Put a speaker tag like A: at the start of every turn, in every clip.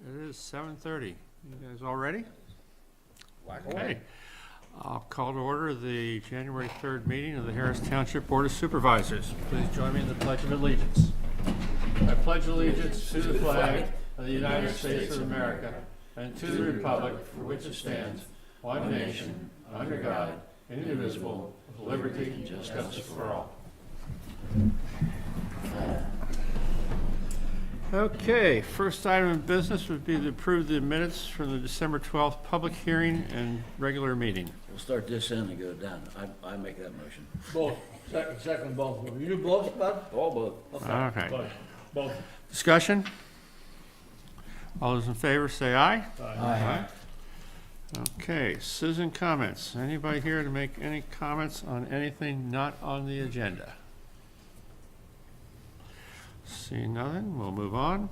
A: It is 7:30. You guys all ready? Okay. I'll call to order the January 3rd meeting of the Harris Township Board of Supervisors. Please join me in the Pledge of Allegiance. I pledge allegiance to the flag of the United States of America and to the republic for which it stands, one nation, under God, indivisible, with liberty and justice for all. Okay, first item of business would be to approve the minutes from the December 12th public hearing and regular meeting.
B: We'll start this end and go down. I make that motion.
C: Both, second both. You do both, bud?
B: All both.
A: Okay.
C: Both.
A: Discussion? All those in favor say aye.
B: Aye.
A: Okay, citizen comments. Anybody here to make any comments on anything not on the agenda? See nothing, we'll move on.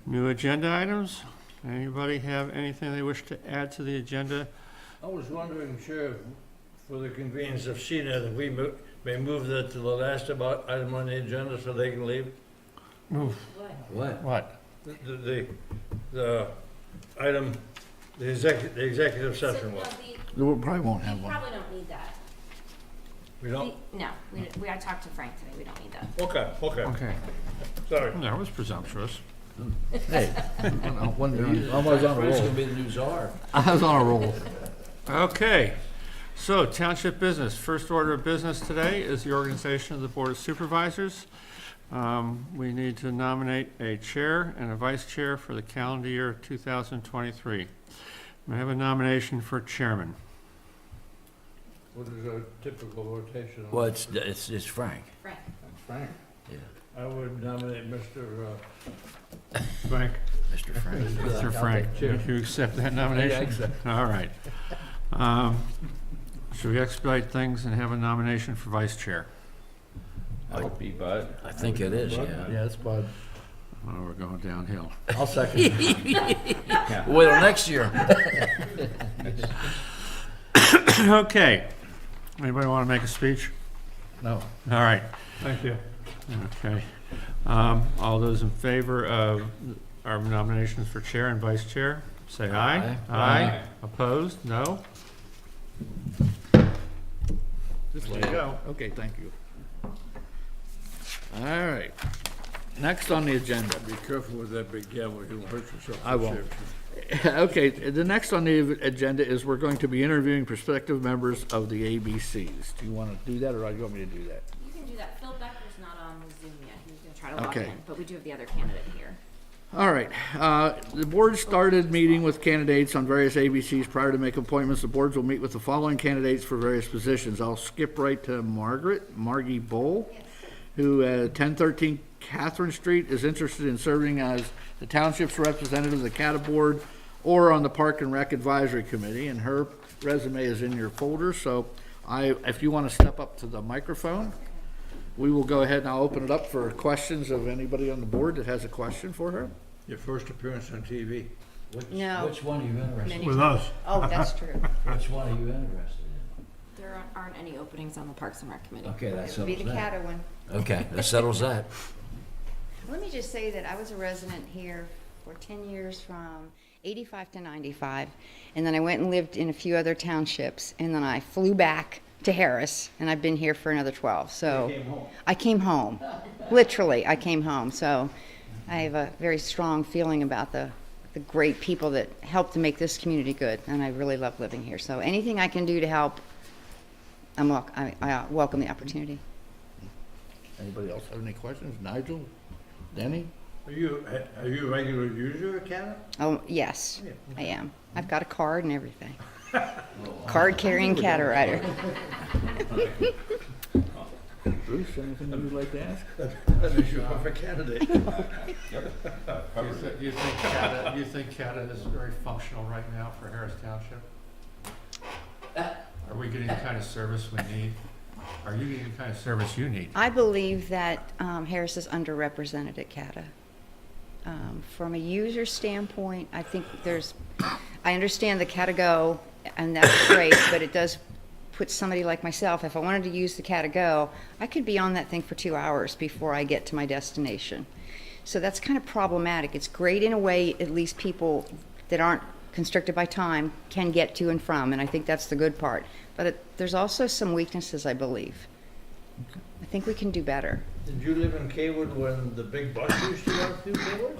A: New agenda items. Anybody have anything they wish to add to the agenda?
C: I was wondering, Sheriff, for the convenience of CNET, if we may move that to the last item on the agenda so they can leave?
A: Move.
B: What?
A: What?
C: The item, the executive session one.
B: We probably won't
D: We
B: have one.
D: probably don't need that.
C: We don't?
D: I talked to Frank today, we don't need that.
C: Okay.
A: Okay,
C: Sorry.
A: that was presumptuous.
B: Hey, I was on a roll. Gonna be the new czar. I was on a roll.
A: Okay, so township business. First order of business today is the organization of the Board of Supervisors. We need to nominate a chair and a vice chair for the calendar year 2023. May I have a nomination for chairman?
C: What is our typical rotation?
B: Well, it's Frank.
D: Frank.
C: Frank.
B: Yeah.
C: I would nominate Mr. Frank.
B: Mr. Frank.
A: Mr. Frank, you accept that nomination?
B: I accept.
A: All right. Should we expedite things and have a nomination for vice chair?
B: That would be Bud. I think it is, yeah.
E: Yeah, it's Bud.
A: Oh, we're going downhill.
E: I'll second.
B: Wait till next year.
A: Okay. Anybody want to make a speech?
E: No.
A: All right.
C: Thank you.
A: Okay. All those in favor of our nominations for chair and vice chair, say aye.
B: Aye.
A: Opposed? No?
E: This
A: There you go.
E: Okay, thank you. All right. Next on the agenda.
C: Be careful with that big gavel, you'll hurt yourself.
E: I won't. Okay, the next on the agenda is we're going to be interviewing prospective members of the ABCs. Do you want to do that, or do you want me to do that?
D: You can do that. Phil Becker's not on Zoom yet. He's gonna try to log
E: Okay.
D: in, but we do have the other candidate here.
E: All right. The board started meeting with candidates on various ABCs prior to making appointments. The boards will meet with the following candidates for various positions. I'll skip right to Margie Bowl, who at 1013 Catherine Street is interested in serving as the township's representative of the CATA board or on the Park and Rec Advisory Committee, and her resume is in your folder. So if you want to step up to the microphone, we will go ahead and I'll open it up for questions of anybody on the board that has a question for her.
C: Your first appearance on TV.
D: No.
B: Which one are you interested in?
C: With us.
D: Oh, that's true.
B: Which one are you interested
D: There aren't any openings on the Parks and Rec Committee.
B: in? Okay, that
F: It would be
B: settles
F: the
B: that.
F: Cata one.
B: Okay, that settles that.
F: Let me just say that I was a resident here for 10 years from 85 to 95. And then I went and lived in a few other townships. And then I flew back to Harris, and I've been here for another 12. So I came home. Literally, I came home. So I have a very strong feeling about the great people that helped to make this community good. And I really love living here. So anything I can do to help, I welcome the opportunity.
E: Anybody else have any questions? Nigel? Denny?
C: Are you a regular user of Cata?
F: Oh, yes, I am. I've got a card and everything. Card-carrying Cata rider.
E: Bruce, anything you'd like to ask?
C: That makes you a perfect candidate.
A: You think CATA is very functional right now for Harris Township? Are we getting the kind of service we need? Are you getting the kind of service you need?
F: I believe that Harris is underrepresented at CATA. From a user standpoint, I think I understand the CATA Go, and that's great, but it does put somebody like myself, if I wanted to use the CATA Go, I could be on that thing for 2 hours before I get to my destination. So that's kind of problematic. It's great in a way, at least people that aren't constricted by time can get to and from, and I think that's the good part. But there's also some weaknesses, I believe. I think we can do better.
C: Did you live in Kaywood when the big bus used to run through Kaywood?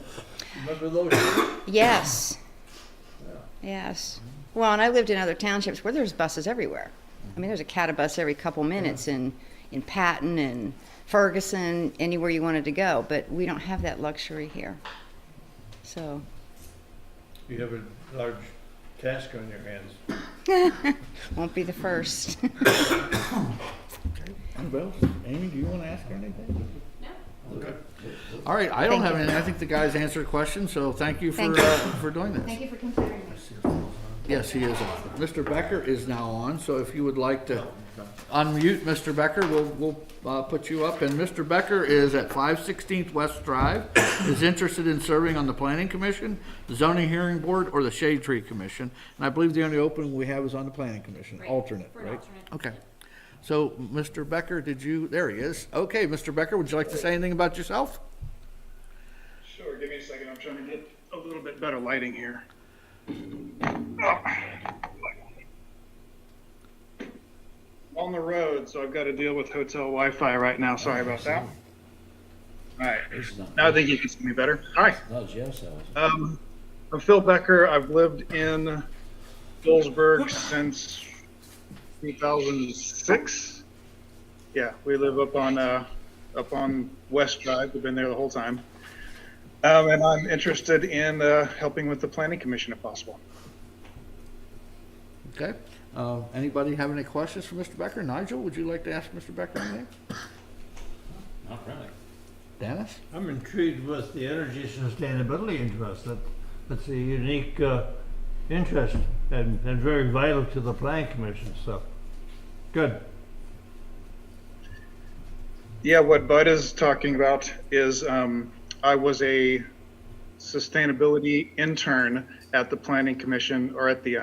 C: Remember those days?
F: Yes. Yes. Well, and I lived in other townships where there's buses everywhere. I mean, there's a cata bus every couple minutes in Patton and Ferguson, anywhere you wanted to go, but we don't have that luxury here. So.
C: You have a large task on your hands.
F: Won't be the first.
E: Anybody else? Amy, do you want to ask her anything?
D: No?
C: Okay.
E: All right, I don't
F: Thank
E: have
F: you.
E: anything. I think the guys answered questions, so thank you
F: Thank
E: for doing this.
F: Thank you for considering me.
E: Yes, he is on. Mr. Becker is now on, so if you would like to unmute Mr. Becker, we'll put you up. And Mr. Becker is at 516th West Drive, is interested in serving on the Planning Commission, the Zoning Hearing Board, or the Shade Tree Commission. And I believe the only opening we have is on the Planning Commission,
D: Right,
E: alternate,
D: for an
E: right?
D: alternate.
E: Okay. So, Mr. Becker, there he is. Okay, Mr. Becker, would you like to say anything about yourself?
G: Sure, give me a second. I'm trying to get a little bit better lighting here. On the road, so I've got to deal with hotel Wi-Fi right now. Sorry about that. All right. Now I think you can see me better. Hi.
B: No, Jeff's house.
G: I'm Phil Becker. I've lived in Phillipsburg since 2006. Yeah, we live up on West Drive. We've been there the whole time. And I'm interested in helping with the Planning Commission if possible.
E: Okay. Anybody have any questions for Mr. Becker? Nigel, would you like to ask Mr. Becker anything?
B: Not really.
E: Dennis?
C: I'm intrigued with the energy sustainability interest. That's a unique interest and very vital to the Plan Commission, so good.
G: Yeah, what Bud is talking about is I was a sustainability intern at the Planning Commission, or at the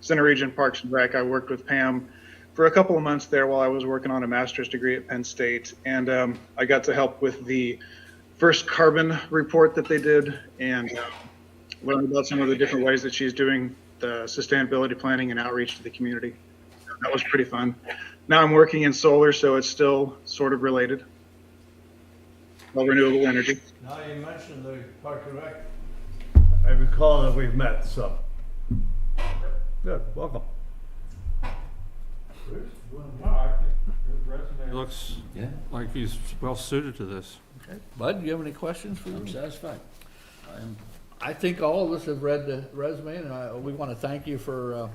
G: Center Region Parks and Rec. I worked with Pam for a couple of months there while I was working on a master's degree at Penn State. And I got to help with the first carbon report that they did, and learn about some of the different ways that she's doing the sustainability planning and outreach to the community. That was pretty fun. Now I'm working in solar, so it's still sort of related. Well, renewable energy.
C: Now you mentioned the Park and Rec. I recall that we've met, so. Good, welcome.
A: He looks like he's well suited to this.
E: Okay. Bud, do you have any questions for
B: I'm
E: him?
B: satisfied.
E: I think all of us have read the resume, and we want to thank you for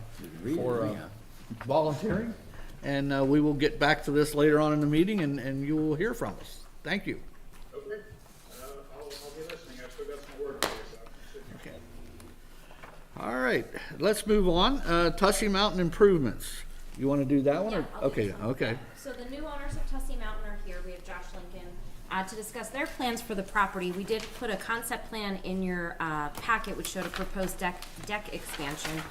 E: volunteering. And we will get back to this later on in the meeting, and you will hear from us. Thank you.
G: Okay. I'll be listening. I've still got some work to do, so.
E: Okay. All right, let's move on. Tussey Mountain improvements. You want to do that one?
D: Yeah,
E: Or
D: I'll do
E: okay,
D: this one.
E: okay.
D: So the new owners of Tussey Mountain are here. We have Josh Lincoln to discuss their plans for the property. We did put a concept plan in your packet, which showed a proposed deck expansion.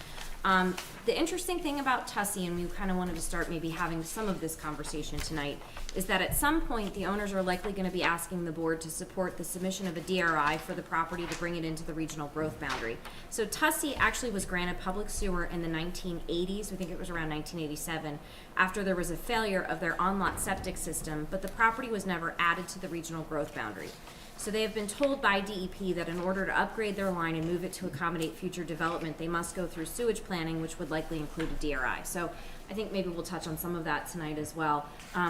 D: The interesting thing about Tussey, and we kind of wanted to start maybe having some of this conversation tonight, is that at some point the owners are likely going to be asking the board to support the submission of a DRI for the property to bring it into the regional growth boundary. So Tussey actually was granted public sewer in the 1980s, I think it was around 1987, after there was a failure of their on-lot septic system, but the property was never added to the regional growth boundary. So they have been told by DEP that in order to upgrade their line and move it to accommodate future development, they must go through sewage planning, which would likely include a DRI. So I think maybe we'll touch on some of that tonight as well.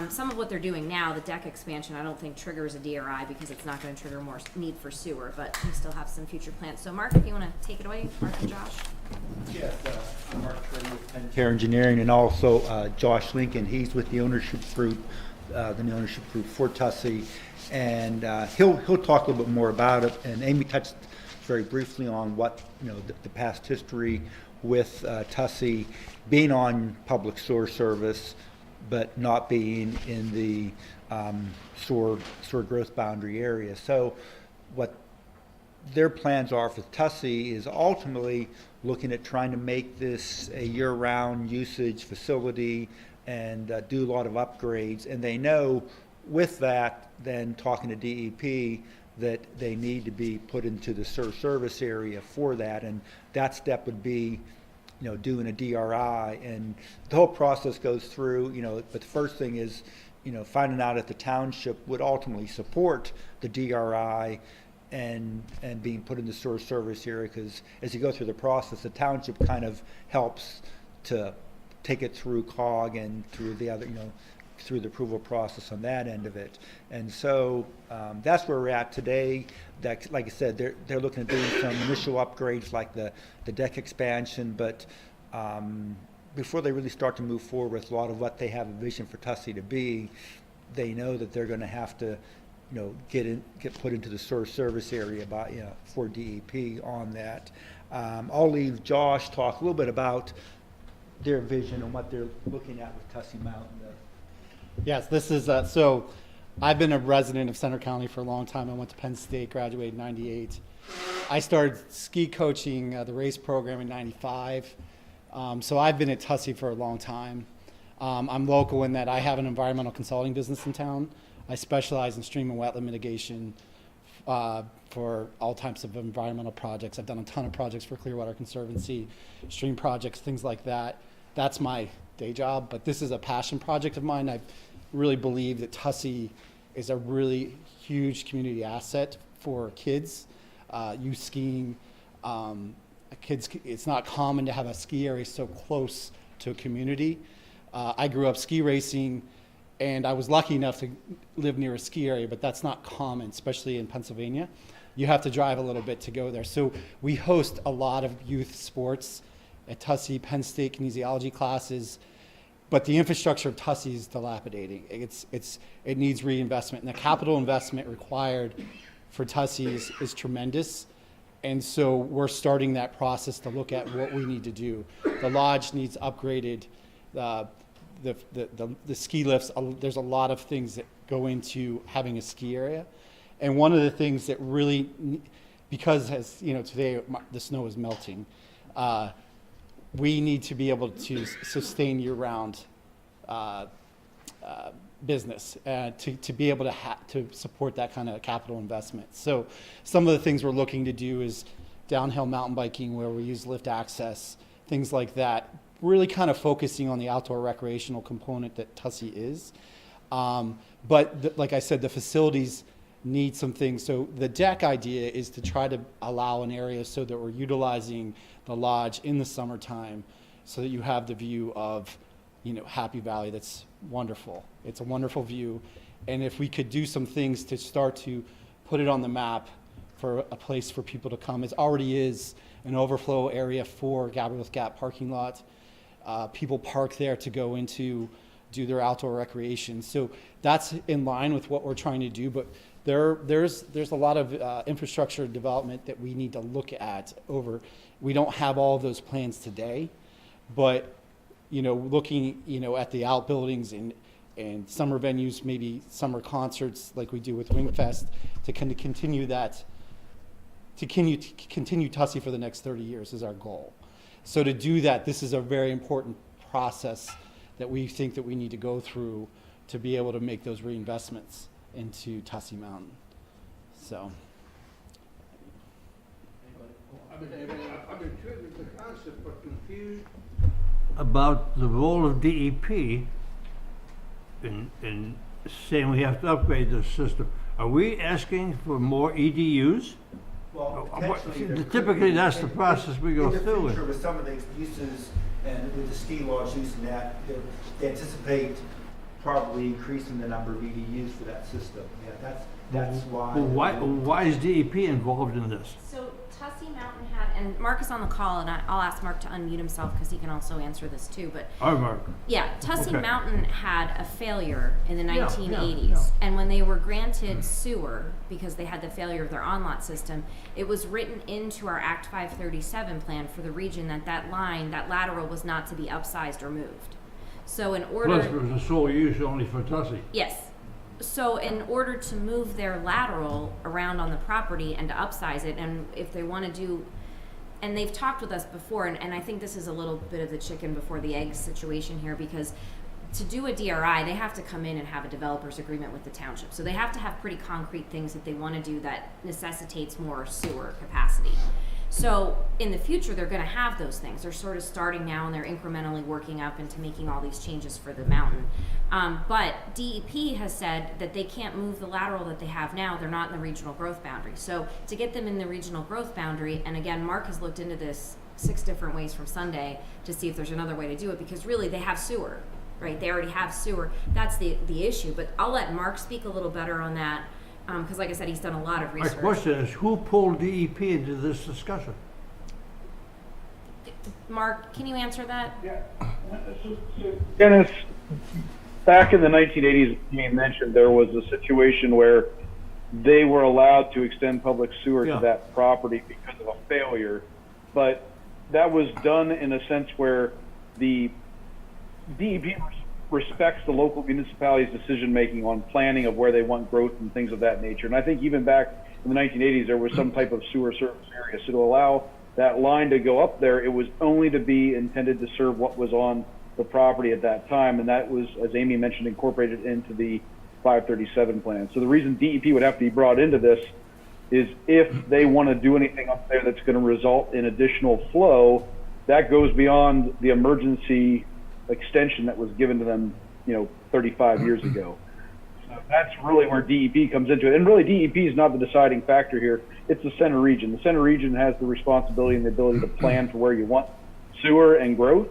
D: Some of what they're doing now, the deck expansion, I don't think triggers a DRI because it's not going to trigger more need for sewer, but we still have some future plans. So Mark, if you want to take it away, Mark and Josh.
H: Yes, I'm Mark Trey with Penn Care Engineering, and also Josh Lincoln. He's with the ownership group, the new ownership group for Tussey, and he'll talk a little bit more about it. And Amy touched very briefly on what the past history with Tussey being on public sewer service, but not being in the sewer growth boundary area. So what their plans are for Tussey is ultimately looking at trying to make this a year-round usage facility and do a lot of upgrades. And they know with that, then talking to DEP, that they need to be put into the service area for that. And that step would be, doing a DRI, and the whole process goes through, but the first thing is, finding out if the township would ultimately support the DRI and being put in the sewer service area, because as you go through the process, the township kind of helps to take it through COG and through the other, through the approval process on that end of it. And so that's where we're at today. That, like I said, they're looking at doing some initial upgrades like the deck expansion, but before they really start to move forward with a lot of what they have a vision for Tussey to be, they know that they're going to have to, get put into the sewer service area by, for DEP on that. I'll leave Josh talk a little bit about their vision and what they're looking at with Tussey Mountain.
I: Yes, this is, so I've been a resident of Center County for a long time. I went to Penn State, graduated in 98. I started ski coaching the race program in 95. So I've been at Tussey for a long time. I'm local in that I have an environmental consulting business in town. I specialize in stream and wetland mitigation for all types of environmental projects. I've done a ton of projects for Clearwater Conservancy, stream projects, things like that. That's my day job, but this is a passion project of mine. I really believe that Tussey is a really huge community asset for kids. Youth skiing, kids, it's not common to have a ski area so close to a community. I grew up ski racing, and I was lucky enough to live near a ski area, but that's not common, especially in Pennsylvania. You have to drive a little bit to go there. So we host a lot of youth sports at Tussey, Penn State kinesiology classes, but the infrastructure of Tussey is dilapidating. It needs reinvestment, and the capital investment required for Tussey is tremendous. And so we're starting that process to look at what we need to do. The lodge needs upgraded. The ski lifts, there's a lot of things that go into having a ski area. And one of the things that really, because as today the snow is melting, we need to be able to sustain year-round business to be able to support that kind of capital investment. So some of the things we're looking to do is downhill mountain biking where we use lift access, things like that, really kind of focusing on the outdoor recreational component that Tussey is. But like I said, the facilities need some things. So the deck idea is to try to allow an area so that we're utilizing the lodge in the summertime so that you have the view of, Happy Valley. That's wonderful. It's a wonderful view. And if we could do some things to start to put it on the map for a place for people to come, it already is an overflow area for Gabriel's Gap parking lot. People park there to go into do their outdoor recreation. So that's in line with what we're trying to do, but there's a lot of infrastructure development that we need to look at over. We don't have all of those plans today, but looking at the outbuildings and summer venues, maybe summer concerts like we do with Wingfest, to continue Tussey for the next 30 years is our goal. So to do that, this is a very important process that we think that we need to go through to be able to make those reinvestments into Tussey Mountain. So.
C: I'm intrigued with the concept, but confused about the role of DEP in saying we have to upgrade the system. Are we asking for more EDUs?
H: Well, potentially,
C: typically that's the process we go through.
H: In the future, with some of the uses and with the ski lodge using that, they anticipate probably increasing the number of EDUs for that system. Yeah, that's why.
C: Well, why is DEP involved in this?
D: So Tussey Mountain had, and Mark is on the call, and I'll ask Mark to unmute himself because he can also answer this too. But
C: All right, Mark.
D: yeah, Tussey
C: Okay.
D: Mountain had a failure in the
C: Yeah,
D: 1980s,
C: yeah.
D: and when they were granted sewer because they had the failure of their on-lot system, it was written into our Act 537 plan for the region that line, that lateral, was not to be upsized or moved. So in order,
C: Plus, it was a sole use only for Tussey.
D: yes. So in order to move their lateral around on the property and to upsize it, and if they want to do, and they've talked with us before, and I think this is a little bit of the chicken before the egg situation here, because to do a DRI, they have to come in and have a developer's agreement with the township. So they have to have pretty concrete things that they want to do that necessitates more sewer capacity. So in the future, they're going to have those things. They're sort of starting now, and they're incrementally working up into making all these changes for the mountain. But DEP has said that they can't move the lateral that they have now. They're not in the regional growth boundary. So to get them in the regional growth boundary, and again, Mark has looked into this 6 different ways from Sunday to see if there's another way to do it, because really they have sewer, right? They already have sewer. That's the issue. But I'll let Mark speak a little better on that. Because like I said, he's done a lot of research.
C: My question is, who pulled DEP into this discussion?
D: Mark, can you answer that?
J: Yeah. So Dennis, back in the 1980s, you mentioned there was a situation where they were allowed to extend public sewer to that property because of a failure. But that was done in a sense where the DEP respects the local municipality's decision-making on planning of where they want growth and things of that nature. And I think even back in the 1980s, there was some type of sewer service area. So to allow that line to go up there, it was only to be intended to serve what was on the property at that time. And that was, as Amy mentioned, incorporated into the 537 plan. So the reason DEP would have to be brought into this is if they want to do anything up there that's going to result in additional flow, that goes beyond the emergency extension that was given to them, 35 years ago. So that's really where DEP comes into it. And really, DEP is not the deciding factor here. It's the center region. The center region has the responsibility and the ability to plan for where you want sewer and growth.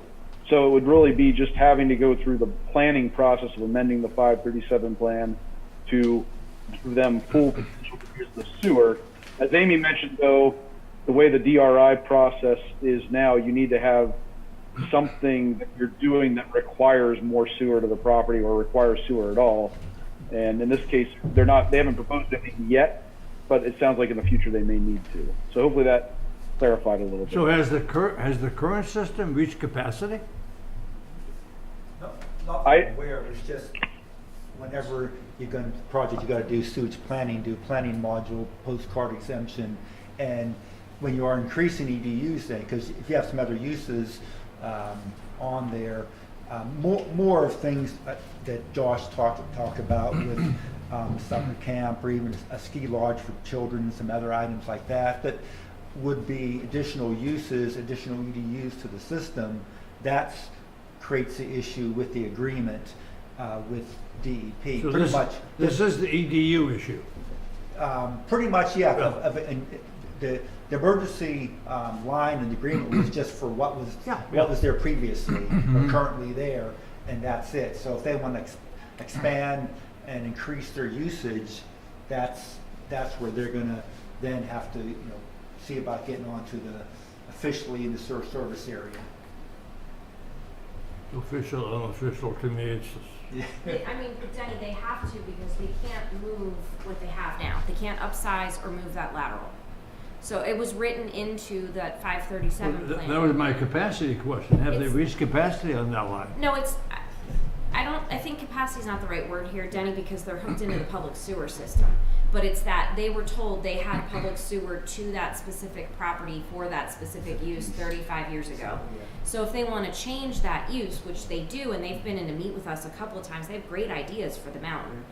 J: So it would really be just having to go through the planning process of amending the 537 plan to give them full potential to use the sewer. As Amy mentioned, though, the way the DRI process is now, you need to have something that you're doing that requires more sewer to the property or requires sewer at all. And in this case, they haven't proposed anything yet, but it sounds like in the future they may need to. So hopefully that clarified a little bit.
C: So has the current system reached capacity?
H: Not aware, it's just whenever you're going to project, you got to do sewage planning, do planning module, postcard exemption, and when you are increasing EDUs then, because if you have some other uses on there, more of things that Josh talked about with summer camp or even a ski lodge for children and some other items like that would be additional uses, additional EDUs to the system. That creates the issue with the agreement with DEP.
C: So
H: pretty much.
C: This is the EDU issue.
H: Pretty much, yeah. The emergency line in the agreement was just for what was there previously or currently there, and that's it. So if they want to expand and increase their usage, that's where they're going to then have to see about getting onto the officially in the sewer service area.
C: Official, unofficial, to me, it's
D: Denny, they have to because they can't move what they have now. They can't upsize or move that lateral. So it was written into that 537 plan.
C: That was my capacity question. Have they reached capacity on that line?
D: No, I think capacity is not the right word here, Denny, because they're hooked into the public sewer system. But it's that they were told they had public sewer to that specific property for that specific use 35 years ago. So if they want to change that use, which they do, and they've been in to meet with us a couple of times, they have great ideas for the mountain.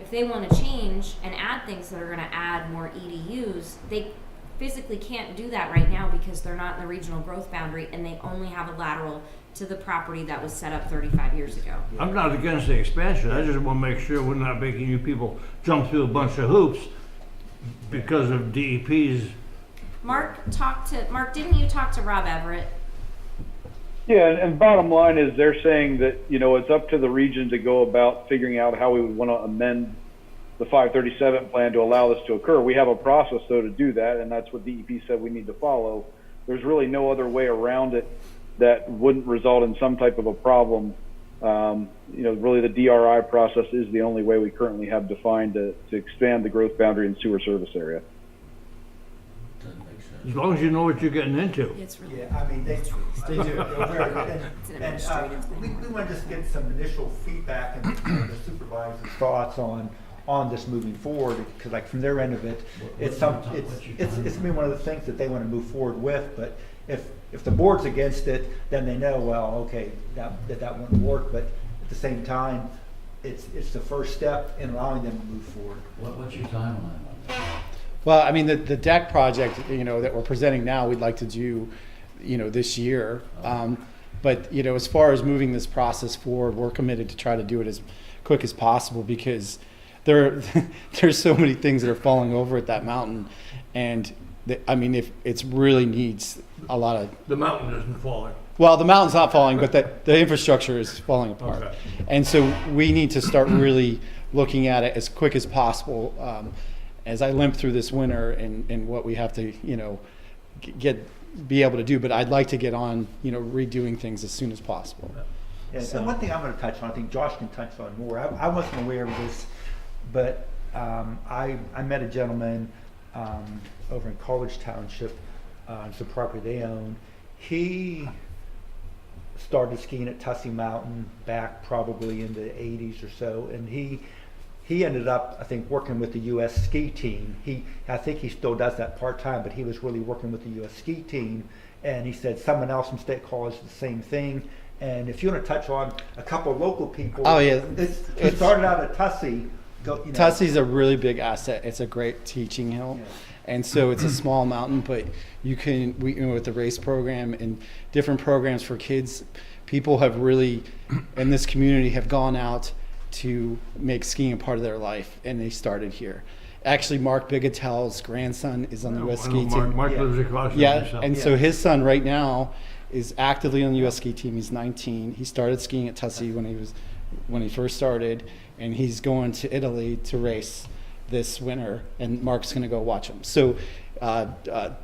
D: If they want to change and add things that are going to add more EDUs, they physically can't do that right now because they're not in the regional growth boundary and they only have a lateral to the property that was set up 35 years ago.
C: I'm not against the expansion. I just want to make sure we're not making you people jump through a bunch of hoops because of DEP's.
D: Mark, didn't you talk to Rob Everett?
J: Yeah, and bottom line is they're saying that, it's up to the region to go about figuring out how we would want to amend the 537 plan to allow this to occur. We have a process, though, to do that, and that's what DEP said we need to follow. There's really no other way around it that wouldn't result in some type of a problem. Really the DRI process is the only way we currently have defined to expand the growth boundary and sewer service area.
C: As long as you know what you're getting into.
D: It's really
H: they do.
D: It's an administrative thing.
H: We want to just get some initial feedback and the supervisor's thoughts on this moving forward, because like from their end of it, it's gonna be one of the things that they want to move forward with. But if the board's against it, then they know, well, okay, that won't work. But at the same time, it's the first step in allowing them to move forward.
B: What's your timeline on that?
I: Well, I mean, the deck project, that we're presenting now, we'd like to do, this year. But, as far as moving this process forward, we're committed to try to do it as quick as possible because there's so many things that are falling over at that mountain. And, if it really needs a lot of...
C: The mountain isn't falling.
I: Well, the mountain's not falling, but the infrastructure is falling apart.
C: Okay.
I: And so we need to start really looking at it as quick as possible. As I limp through this winter and what we have to, be able to do, but I'd like to get on, redoing things as soon as possible.
H: Yeah, and one thing I'm going to touch on, I think Josh can touch on more. I wasn't aware of this, but I met a gentleman over in College Township, it's a property they own. He started skiing at Tussey Mountain back probably in the 80s or so, and he ended up, I think, working with the U.S. ski team. I think he still does that part-time, but he was really working with the U.S. ski team. And he said someone else from State College did the same thing. And if you want to touch on a couple of local people.
I: Oh, yeah.
H: It started out at Tussey.
I: Tussey's a really big asset. It's a great teaching hill.
H: Yeah.
I: And so it's a small mountain, but we with the race program and different programs for kids, people have really, in this community, have gone out to make skiing a part of their life, and they started here. Actually, Mark Bigatel's grandson is on the U.S. ski team.
C: Mark lives across from
I: Yeah,
C: himself.
I: and so his son right now is actively on the U.S. ski team. He's 19. He started skiing at Tussey when he first started, and he's going to Italy to race this winter, and Mark's going to go watch him. So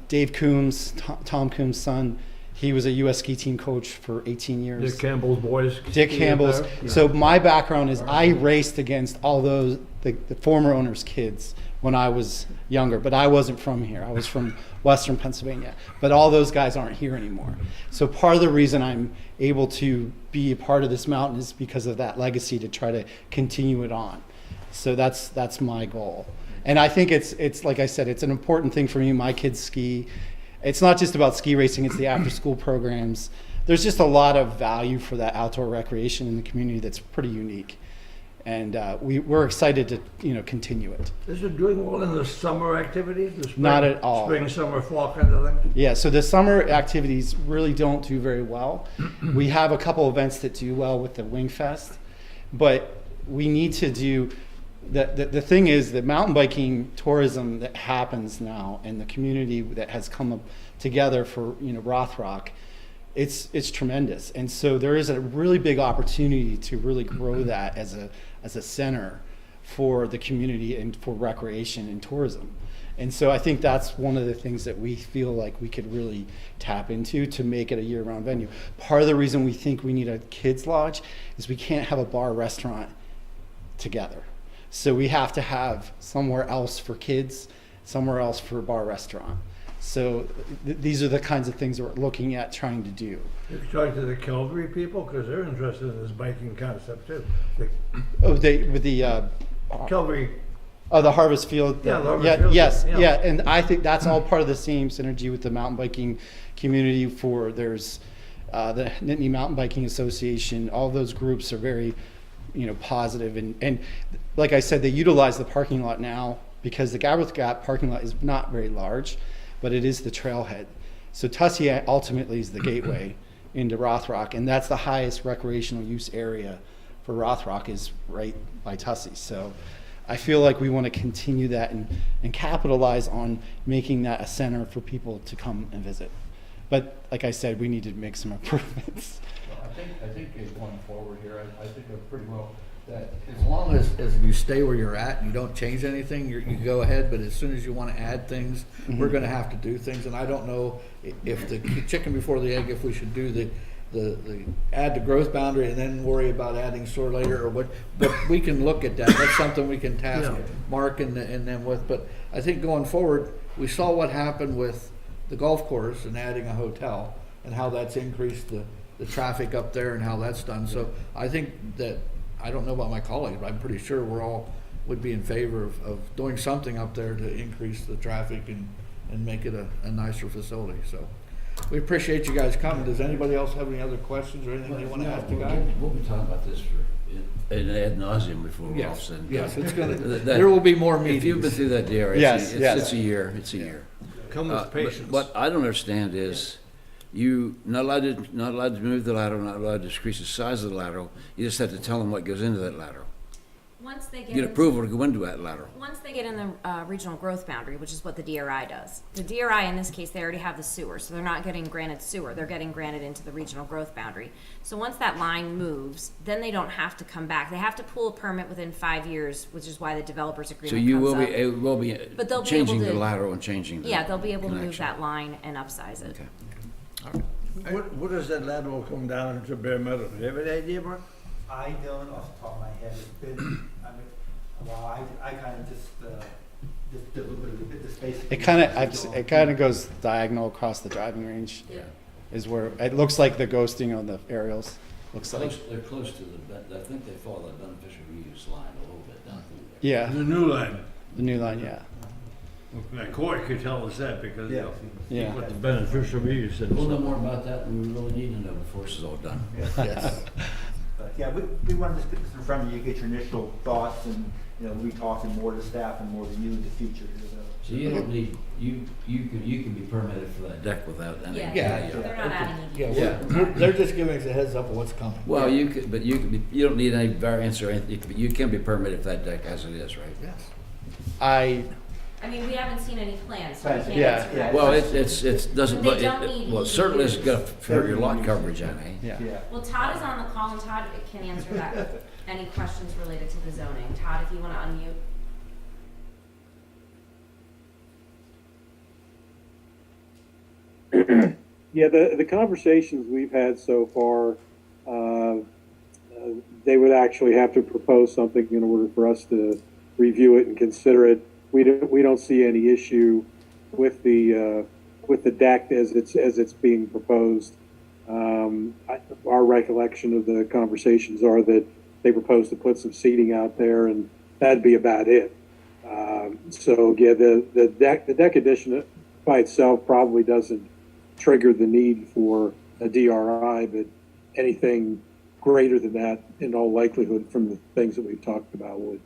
I: Dave Coombs, Tom Coombs' son, he was a U.S. ski team coach for 18 years.
C: Dick Campbell's boys.
I: Dick
C: ski
I: Campbell's.
C: there. Yeah.
I: So my background is I raced against all those, the former owners' kids when I was younger, but I wasn't from here. I was from Western Pennsylvania. But all those guys aren't here anymore. So part of the reason I'm able to be a part of this mountain is because of that legacy to try to continue it on. So that's my goal. And I think it's like I said, it's an important thing for me. My kids ski. It's not just about ski racing, it's the after school programs. There's just a lot of value for that outdoor recreation in the community that's pretty unique. And we're excited to continue it.
C: Is it doing well in the summer activities? The spring,
I: Not at all.
C: Spring, summer, fall kind of thing?
I: Yeah, so the summer activities really don't do very well. We have a couple events that do well with the Wing Fest, but we need to do, the thing is that mountain biking tourism that happens now and the community that has come up together for Rothrock, it's tremendous. And so there is a really big opportunity to really grow that as a center for the community and for recreation and tourism. And so I think that's one of the things that we feel like we could really tap into to make it a year-round venue. Part of the reason we think we need a kids lodge is we can't have a bar restaurant together. So we have to have somewhere else for kids, somewhere else for a bar restaurant. So these are the kinds of things that we're looking at trying to do.
C: You can talk to the Calvary people because they're interested in this biking concept too. Calvary.
I: Oh, the Harvest Field.
C: Yeah, the Harvest Field.
I: Yes,
C: Yeah.
I: yeah, and I think that's all part of the same synergy with the mountain biking community. There's the Nittany Mountain Biking Association. All those groups are very, positive, and like I said, they utilize the parking lot now because the Gabbard Gap parking lot is not very large, but it is the trailhead. So Tussey ultimately is the gateway into Rothrock, and that's the highest recreational use area for Rothrock is right by Tussey. So I feel like we want to continue that and capitalize on making that a center for people to come and visit. But like I said, we need to make some improvements.
E: Well, I think going forward here, I think pretty well that as long as you stay where you're at and you don't change anything, you go ahead. But as soon as you want to add things, we're going to have to do things. And I don't know if the chicken before the egg, if we should do the add the growth boundary and then worry about adding store later or what, but we can look at that. That's something we can task Mark and them with. But I think going forward, we saw what happened with the golf course and adding a hotel and how that's increased the traffic up there and how that's done. So I think that, I don't know about my colleagues, but I'm pretty sure we're all would be in favor of doing something up there to increase the traffic and make it a nicer facility. So we appreciate you guys coming. Does anybody else have any other questions or anything they want to ask you guys?
B: We'll be talking about this for and ad nauseum before we're all
E: Yes,
B: said and
E: yes,
B: done.
E: it's gonna,
B: That-
E: there will be more
B: If you've been
E: meetings.
B: through that DRA,
I: Yes, yes.
B: it's a year, it's a year.
C: Come with patience.
B: What I don't understand is, you not allowed to move the lateral, not allowed to decrease the size of the lateral, you just have to tell them what goes into that lateral.
D: Once they
B: Get approval to go into that lateral.
D: Once they get in the regional growth boundary, which is what the DRI does. The DRI, in this case, they already have the sewer, so they're not getting granted sewer, they're getting granted into the regional growth boundary. So once that line moves, then they don't have to come back. They have to pull a permit within 5 years, which is why the developer's
B: So
D: agreement
B: you
D: comes
B: will
D: up.
B: be, it will be
D: But they'll be
B: changing
D: able
B: the
D: to-
B: lateral and changing the
D: Yeah, they'll be able to move
B: connection.
D: that line and upsize it.
B: Okay.
C: What does that lateral come down into Bear Meadow? Do you have any idea, Mark?
H: I don't off the top of my head. It's been, I mean, well, I kind of just did a little bit of this basic.
I: It kind of goes diagonal across the driving range.
B: Yeah.
I: Is where it looks like the ghosting on the aerials. Looks like.
B: They're close to I think they follow that beneficial reuse line a little bit down through there.
I: Yeah,
C: The new line.
I: the new line. Yeah.
C: Now, Corey could tell us that because
H: Yeah.
I: Yeah.
C: what the beneficial reuse is.
B: We'll know more about that than we really need to know before this is all done.
E: Yes.
H: But yeah, we wanted to get this in front of you, get your initial thoughts, and, you know, we talking more to staff and more to you in the future.
B: So you don't need, you can be permitted for that deck without any.
E: Yeah.
D: They're not adding any.
E: Yeah, they're just giving us a heads up of what's coming.
B: Well, you could, but you could be, you don't need any variance or anything, you can be permitted for that deck as it is, right?
E: Yes.
D: I mean, we haven't seen any plans, so we
H: Right,
D: can't
I: yeah,
D: answer that.
B: Well, it doesn't
D: They
B: look,
D: don't need
B: well, it certainly is
D: EDUs.
B: gonna hurt your lot coverage on it.
I: Yeah.
D: Well, Todd is on the call, and Todd can answer that, any questions related to the zoning. Todd, if you want to unmute.
J: Yeah, the conversations we've had so far, they would actually have to propose something in order for us to review it and consider it. We don't see any issue with the deck as it's being proposed. Our recollection of the conversations are that they propose to put some seating out there, and that'd be about it. So yeah, the deck addition by itself probably doesn't trigger the need for a DRI, but anything greater than that, in all likelihood, from the things that we've talked about, would.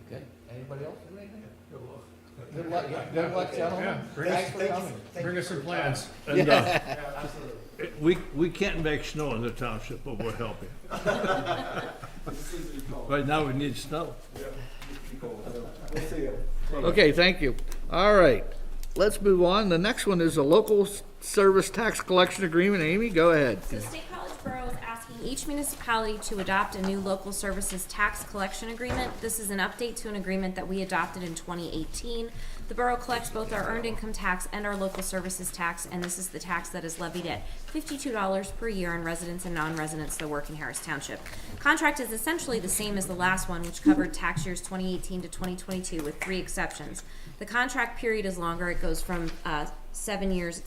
E: Okay, anybody else have anything? Good luck, gentlemen. Thanks for coming.
A: Bring us some plans.
C: And, we can't make snow in the township, but we'll help you. Right now, we need snow.
E: Okay, thank you. All right, let's move on. The next one is a local service tax collection agreement. Amy, go ahead.
D: So State College Borough is asking each municipality to adopt a new local services tax collection agreement. This is an update to an agreement that we adopted in 2018. The borough collects both our earned income tax and our local services tax, and this is the tax that is levied at $52 per year on residents and non-residents that work in Harris Township. Contract is essentially the same as the last one, which covered tax years 2018 to 2022 with 3 exceptions. The contract period is longer. It goes from 7 years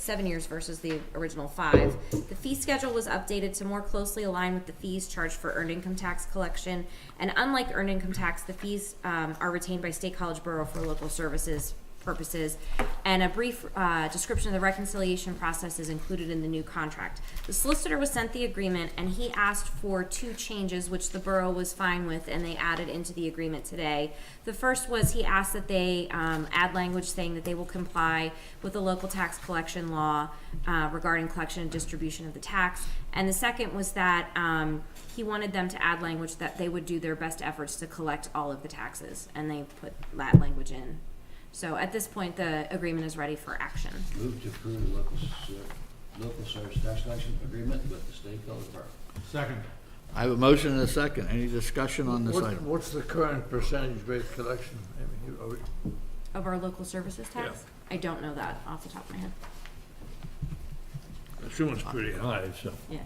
D: versus the original 5. The fee schedule was updated to more closely align with the fees charged for earned income tax collection. And unlike earned income tax, the fees are retained by State College Borough for local services purposes, and a brief description of the reconciliation process is included in the new contract. The solicitor was sent the agreement, and he asked for 2 changes, which the borough was fine with, and they added into the agreement today. The first was he asked that they add language saying that they will comply with the local tax collection law regarding collection and distribution of the tax, and the second was that he wanted them to add language that they would do their best efforts to collect all of the taxes, and they put that language in. So at this point, the agreement is ready for action.
B: Move to approve the local service tax collection agreement with the State College Borough.
C: Second.
E: I have a motion and a second. Any discussion on this item?
C: What's the current percentage-based collection?
D: Of our local services tax? I don't know that off the top of my head.
C: I assume it's pretty high, so.
D: Yeah.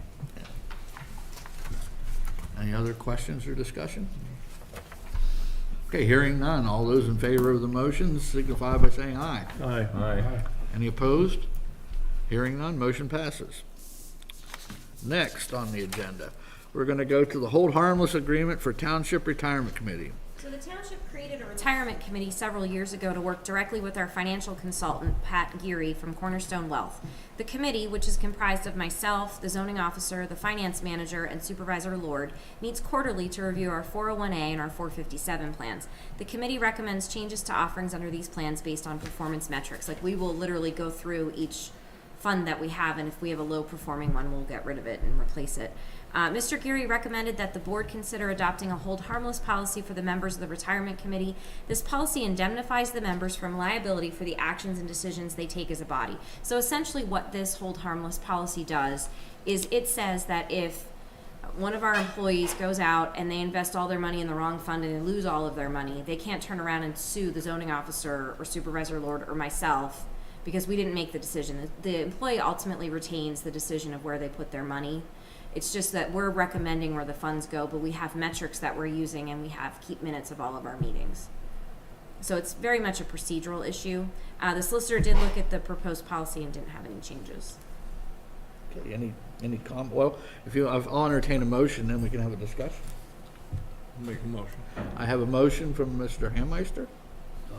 E: Any other questions or discussion? Okay, hearing none. All those in favor of the motion signify by saying aye.
C: Aye.
E: Any opposed? Hearing none, motion passes. Next on the agenda, we're going to go to the hold harmless agreement for Township Retirement Committee.
D: So the township created a retirement committee several years ago to work directly with our financial consultant, Pat Geary from Cornerstone Wealth. The committee, which is comprised of myself, the zoning officer, the finance manager, and Supervisor Lord, meets quarterly to review our 401A and our 457 plans. The committee recommends changes to offerings under these plans based on performance metrics. Like, we will literally go through each fund that we have, and if we have a low performing one, we'll get rid of it and replace it. Mr. Geary recommended that the board consider adopting a hold harmless policy for the members of the retirement committee. This policy indemnifies the members from liability for the actions and decisions they take as a body. So essentially what this hold harmless policy does is it says that if one of our employees goes out and they invest all their money in the wrong fund and they lose all of their money, they can't turn around and sue the zoning officer or Supervisor Lord or myself because we didn't make the decision. The employee ultimately retains the decision of where they put their money. It's just that we're recommending where the funds go, but we have metrics that we're using and we have keep minutes of all of our meetings. So it's very much a procedural issue. The solicitor did look at the proposed policy and didn't have any changes.
E: Okay, any comment? Well, I'll entertain a motion, then we can have a discussion.
A: Make a motion.
E: I have a motion from Mr. Hammeister.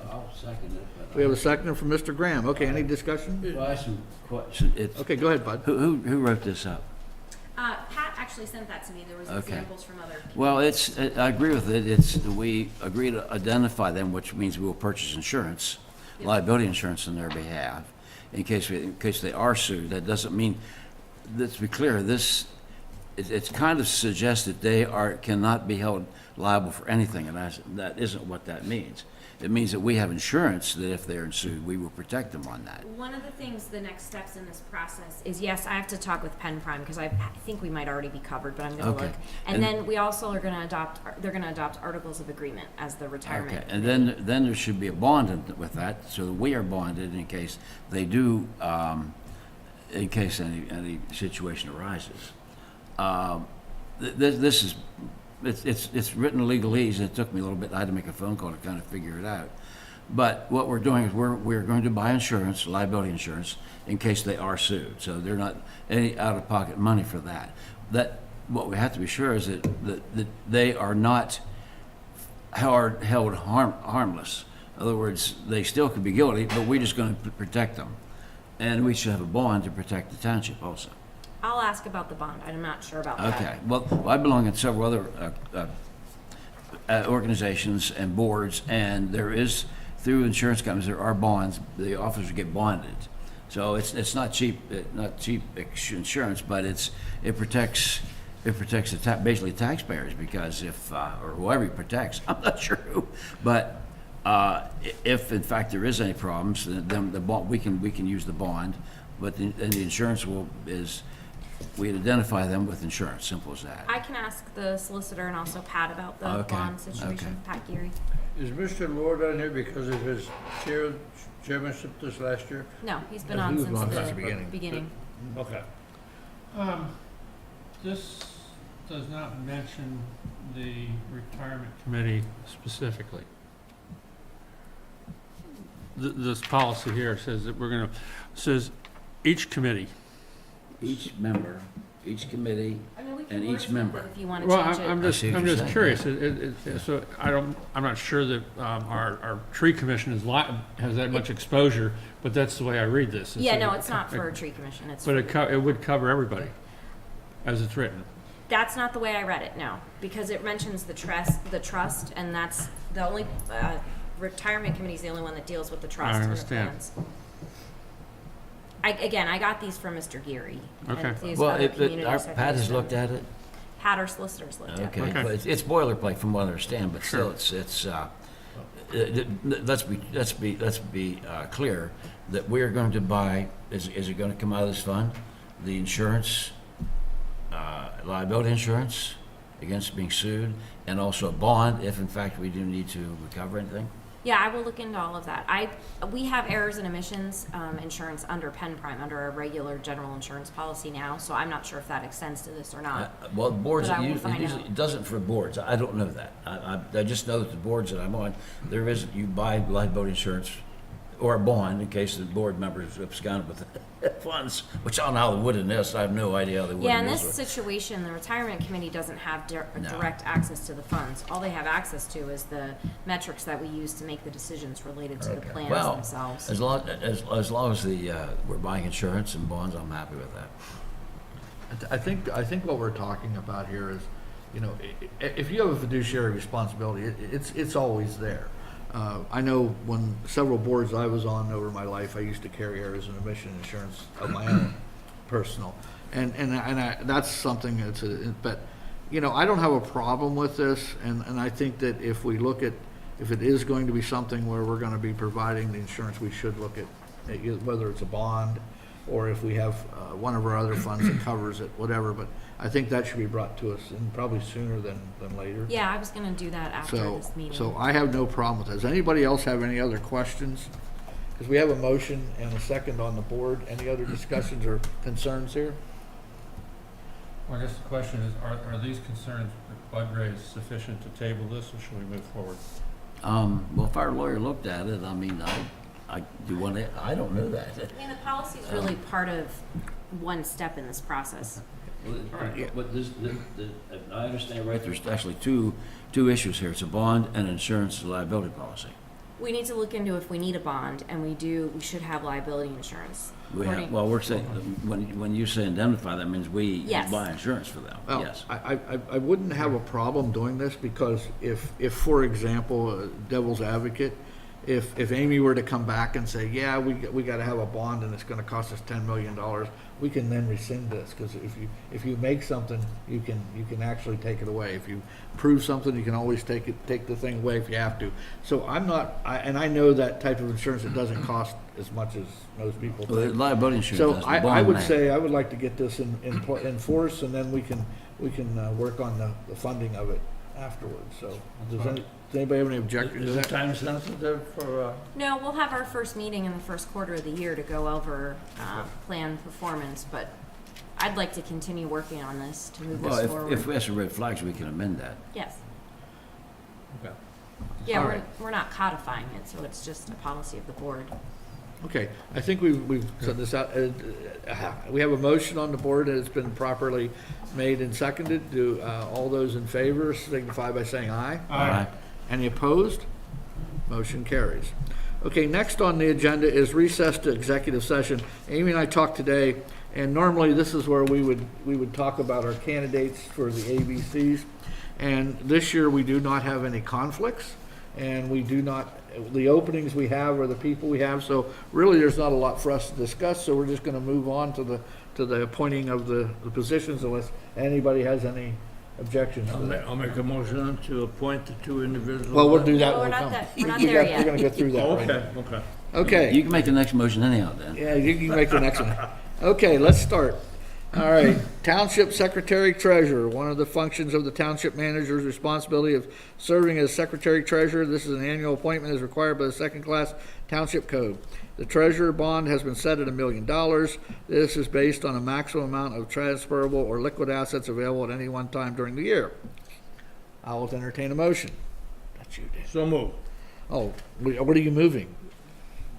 B: I'll second it. but
E: We have a second from Mr. Graham. Okay, any discussion?
B: Well, I have some questions.
E: Okay, go ahead, bud.
B: Who wrote this up?
D: Pat actually sent that to me. There was
B: Okay.
D: examples from other.
B: Well, I agree with it. We agree to identify them, which means we will purchase insurance, liability insurance on their behalf, in case they are sued. That doesn't mean, let's be clear, it's kind of suggests that they cannot be held liable for anything, and that isn't what that means. It means that we have insurance that if they're sued, we will protect them on that.
D: One of the things, the next steps in this process is, yes, I have to talk with Penn Prime because I think we might already be covered, but I'm going to
B: Okay.
D: look. And then we also are going to they're going to adopt articles of agreement as the retirement.
B: Okay, and then there should be a bond with that, so that we are bonded in case they do, in case any situation arises. This is, it's written legalese, and it took me a little bit, I had to make a phone call to kind of figure it out. But what we're doing is we're going to buy insurance, liability insurance, in case they are sued, so they're not any out-of-pocket money for that. What we have to be sure is that they are not held harmless. In other words, they still could be guilty, but we're just going to protect them. And we should have a bond to protect the township also.
D: I'll ask about the bond. I'm not sure about that.
B: Okay, well, I belong in several other organizations and boards, and there is, through insurance companies, there are bonds, the officers get bonded. So it's not cheap insurance, but it protects basically taxpayers, because if, or whoever it protects, I'm not sure who, but if in fact there is any problems, then the bond, we can use the bond, but the insurance we identify them with insurance, simple as that.
D: I can ask the solicitor and also Pat about the
B: Okay,
D: bond situation,
B: okay.
D: Pat Geary.
C: Is Mr. Lord on here because of his chairmanship this last year?
D: No, he's been
E: Yeah,
D: on
E: he was
D: since
E: on
D: the
E: since the beginning.
D: beginning.
C: Okay.
A: This does not mention the retirement committee specifically. This policy here says that says each committee.
B: Each member, each committee,
D: I mean, we can
B: and each
D: wordsmith
B: member.
D: it if you want to
A: Well,
D: change
A: I'm
D: it.
A: just,
B: I see what
A: I'm
B: you're
A: just
B: saying.
A: curious. So I'm not sure that our tree commission has that much exposure, but that's the way I read this.
D: Yeah, no, it's not for a tree commission. It's
A: But it would cover everybody, as it's written.
D: That's not the way I read it, no, because it mentions the trust, and that's the only, retirement committee is the only one that deals with the trust and the
A: understand.
D: plans. I got these from Mr. Geary.
A: Okay.
D: And these
B: Well,
D: other communities
B: our
D: have
B: Pat
D: used
B: has
D: them.
B: looked at it.
D: Pat, our solicitors looked at it.
B: Okay,
A: Okay.
B: but it's boilerplate from what I understand, but still,
A: Sure.
B: let's be clear that we are going to buy, is it going to come out of this fund? The insurance, liability insurance against being sued, and also a bond if in fact we do need to recover anything?
D: Yeah, I will look into all of that. We have errors and omissions insurance under Penn Prime, under our regular general insurance policy now, so I'm not sure if that extends to this or not.
B: Well, boards,
D: But I will
B: it
D: find
B: usually
D: out.
B: it doesn't for boards. I don't know that. I just know that the boards that I'm on, you buy liability insurance or a bond in case the board members abscond with funds, which I don't know how they would in this. I have no idea how they would
D: Yeah,
B: in
D: in
B: this.
D: this situation, the retirement committee doesn't have
B: No.
D: direct access to the funds. All they have access to is the metrics that we use to make the decisions related to the plans
B: Well,
D: themselves.
B: as long as we're buying insurance and bonds, I'm happy with that.
E: I think what we're talking about here is, you know, if you have a fiduciary responsibility, it's always there. I know when several boards I was on over my life, I used to carry errors and omission insurance of my own, personal. And that's something but, you know, I don't have a problem with this, and I think that if we look at, if it is going to be something where we're gonna be providing the insurance, we should look at whether it's a bond, or if we have one of our other funds that covers it, whatever, but I think that should be brought to us, and probably sooner than later.
D: Yeah, I was gonna do that after this meeting.
E: So I have no problem with that. Does anybody else have any other questions? Because we have a motion and a second on the board. Any other discussions or concerns here?
A: Well, I guess the question is, are these concerns that Bud raised sufficient to table this, or should we move forward?
B: Well, if our lawyer looked at it, I mean, I do want to, I don't know that.
D: I mean, the policy is really part of one step in this process.
B: But if I understand right, there's actually two issues here. It's a bond and insurance liability policy.
D: We need to look into if we need a bond, and we should have liability insurance.
B: Well, we're saying, when you say indemnify, that means we
D: Yes.
B: buy insurance for them,
E: Well,
B: yes.
E: I wouldn't have a problem doing this, because if, for example, devil's advocate, if Amy were to come back and say, yeah, we gotta have a bond and it's gonna cost us $10 million, we can then rescind this, because if you make something, you can actually take it away. If you prove something, you can always take the thing away if you have to. So and I know that type of insurance, it doesn't cost as much as most people
B: Well, the
E: think.
B: liability insurance
E: So
B: does, the
E: I
B: bond
E: would
B: may.
E: say, I would like to get this in force, and then we can work on the funding of it afterwards. So does anybody have any objection to that?
C: time sensitive for,
D: No, we'll have our first meeting in the first quarter of the year to go over plan performance, but I'd like to continue working on this to move this
B: Well,
D: forward.
B: if we have some red flags, we can amend that.
D: Yes.
E: Okay.
D: Yeah,
E: All
D: we're,
E: right.
D: we're not codifying it, so it's just a policy of the board.
E: Okay, I think we've set this out. We have a motion on the board that has been properly made and seconded. Do all those in favor signify by saying aye?
B: Aye.
E: Any opposed? Motion carries. Okay, next on the agenda is recess to executive session. Amy and I talked today, and normally this is where we would talk about our candidates for the ABCs. And this year, we do not have any conflicts, and we do not, the openings we have are the people we have, so really, there's not a lot for us to discuss, so we're just gonna move on to the appointing of the positions unless anybody has any objections to that.
C: I'll make a motion to appoint the two individuals.
E: Well, we'll do that
D: No,
E: when
D: we're
E: we
D: not
E: come.
D: we're not
E: You
D: there
E: got- We're gonna
D: yet.
E: go through that right now.
C: Okay.
E: Okay.
B: You can make the next motion anyhow, then.
E: Yeah, you can make the next one. Okay, let's start. All right, Township Secretary Treasurer, one of the functions of the Township Manager's responsibility of serving as Secretary Treasurer. This is an annual appointment as required by the second-class Township Code. The Treasurer bond has been set at $1 million. This is based on a maximum amount of transferable or liquid assets available at any one time during the year. I will entertain a motion. That's you, Dan.
C: So move.
E: Oh, what are you moving?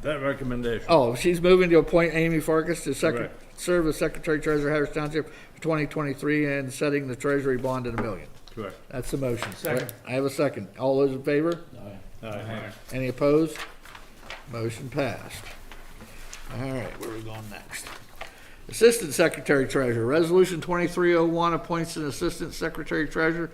C: That recommendation.
E: Oh, she's moving to appoint Amy Farkas to
C: Correct.
E: serve as Secretary Treasurer Harris Township for 2023 and setting the Treasury bond at $1 million.
C: Correct.
E: That's the motion.
C: Second.
E: I have a second. All those in favor?
C: Aye.
E: Any opposed? Motion passed. All right, where are we going next? Assistant Secretary Treasurer, Resolution 2301 appoints an Assistant Secretary Treasurer.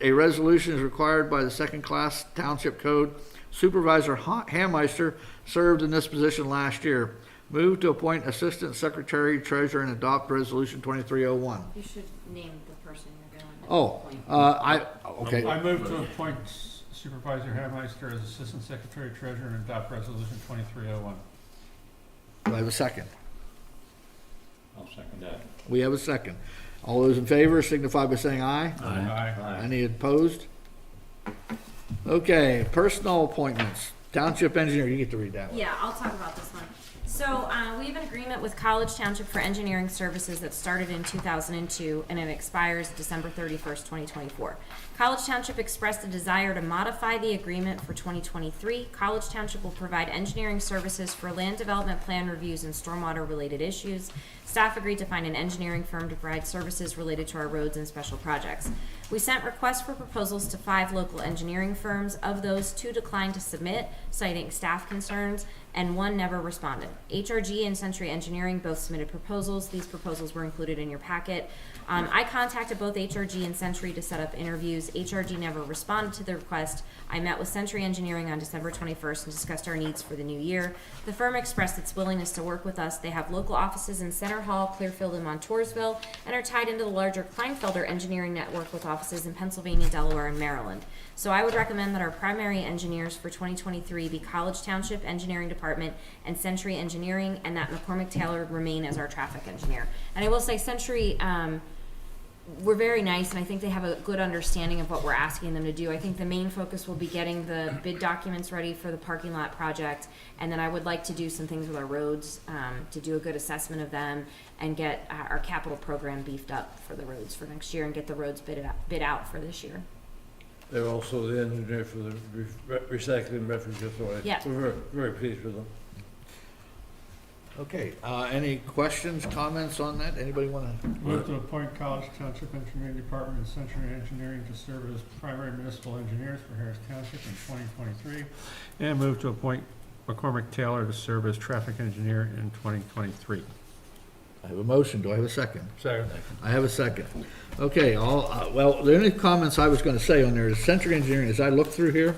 E: A resolution is required by the second-class Township Code. Supervisor Hammeister served in this position last year. Move to appoint Assistant Secretary Treasurer and adopt Resolution 2301.
D: You should name the person you're going to
E: Oh,
D: appoint.
E: okay.
A: I move to appoint Supervisor Hammeister as Assistant Secretary Treasurer and adopt Resolution 2301.
E: Do I have a second?
A: I'll second that.
E: We have a second. All those in favor signify by saying aye.
A: Aye.
E: Any opposed? Okay, personnel appointments. Township engineer, you get to read that one.
D: Yeah, I'll talk about this one. So, we have an agreement with College Township for engineering services that started in 2002 and it expires December 31st, 2024. College Township expressed a desire to modify the agreement for 2023. College Township will provide engineering services for land development plan reviews and stormwater-related issues. Staff agreed to find an engineering firm to provide services related to our roads and special projects. We sent requests for proposals to 5 local engineering firms. Of those, 2 declined to submit, citing staff concerns, and 1 never responded. HRG and Century Engineering both submitted proposals. These proposals were included in your packet. I contacted both HRG and Century to set up interviews. HRG never responded to the request. I met with Century Engineering on December 21st and discussed our needs for the new year. The firm expressed its willingness to work with us. They have local offices in Center Hall, Clearfield, and Montoursville, and are tied into the larger Kleinfelder engineering network with offices in Pennsylvania, Delaware, and Maryland. So I would recommend that our primary engineers for 2023 be College Township Engineering Department and Century Engineering, and that McCormick Taylor remain as our traffic engineer. And I will say Century, we're very nice, and I think they have a good understanding of what we're asking them to do. I think the main focus will be getting the bid documents ready for the parking lot project, and then I would like to do some things with our roads, to do a good assessment of them and get our capital program beefed up for the roads for next year and get the roads bid out for this year.
A: They're also the engineer for the Recycling Refuge Authority.
D: Yeah.
A: We're very, very pleased with them.
E: Okay, any questions, comments on that? Anybody want to?
A: Move to appoint College Township Engineering Department and Century Engineering to serve as primary municipal engineers for Harris Township in 2023. And move to appoint McCormick Taylor to serve as traffic engineer in 2023.
E: I have a motion. Do I have a second?
A: Second.
E: I have a second. Okay, well, the only comments I was going to say on there is Century Engineering, as I look through here,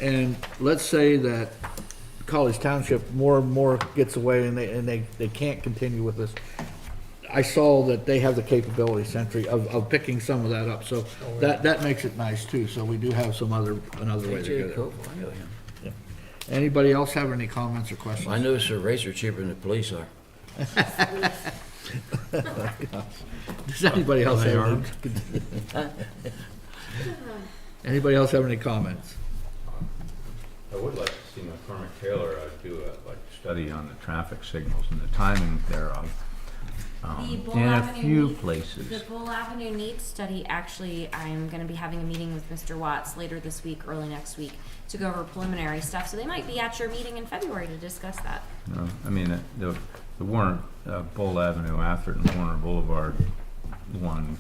E: and let's say that College Township more and more gets away and they can't continue with this. I saw that they have the capability, Century, of picking some of that up, so that makes it nice too. So we do have another way to go there. Yeah. Anybody else have any comments or questions?
B: I noticed their rates are cheaper than the police are.
E: Does anybody else anybody else have any comments?
K: I would like to see McCormick Taylor do a study on the traffic signals and the timing thereof in a few places.
D: The Bull Avenue needs study, actually, I'm going to be having a meeting with Mr. Watts later this week, early next week, to go over preliminary stuff. So they might be at your meeting in February to discuss that.
K: No, I mean, the Warner, Bull Avenue, Atherton, Warner Boulevard one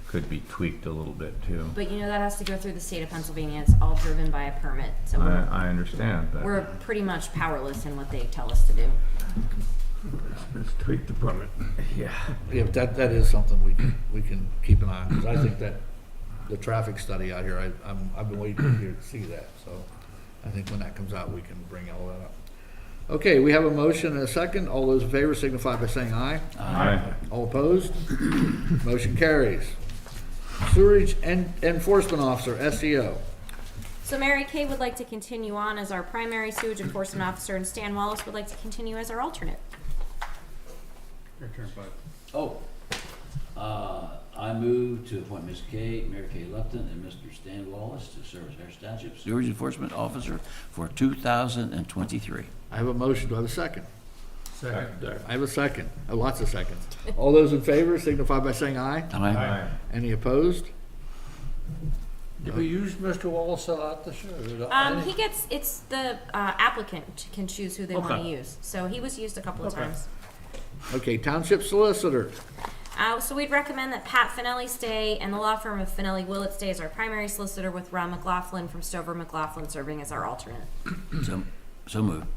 K: could be tweaked a little bit too.
D: But you know, that has to go through the state of Pennsylvania. It's all driven by a permit. So
K: I understand, but
D: we're pretty much powerless in what they tell us to do.
A: Let's tweak the permit.
E: Yeah, that is something we can keep an eye on, because I think that the traffic study out here, I've been waiting here to see that, so I think when that comes out, we can bring all that up. Okay, we have a motion and a second. All those in favor signify by saying aye.
K: Aye.
E: All opposed? Motion carries. Sewerage Enforcement Officer, SEO.
D: So Mary Kay would like to continue on as our primary sewage enforcement officer, and Stan Wallace would like to continue as our alternate.
A: Your turn, bud.
B: I move to appoint Ms. Mary Kay Lupton and Mr. Stan Wallace to serve as Harris Township Sewage Enforcement Officer for 2023.
E: I have a motion. Do I have a second?
A: Second.
E: I have a second. Lots of seconds. All those in favor signify by saying aye.
K: Aye.
E: Any opposed?
A: Did we use Mr. Wallace a lot this year?
D: It's the applicant can choose who they want to
A: Okay.
D: use. So he was used a couple of times.
E: Okay, Township Solicitor.
D: So we'd recommend that Pat Finelli stay and the law firm of Finelli Willett stay as our primary solicitor, with Ron McLaughlin from Stover McLaughlin serving as our alternate.
B: So moved.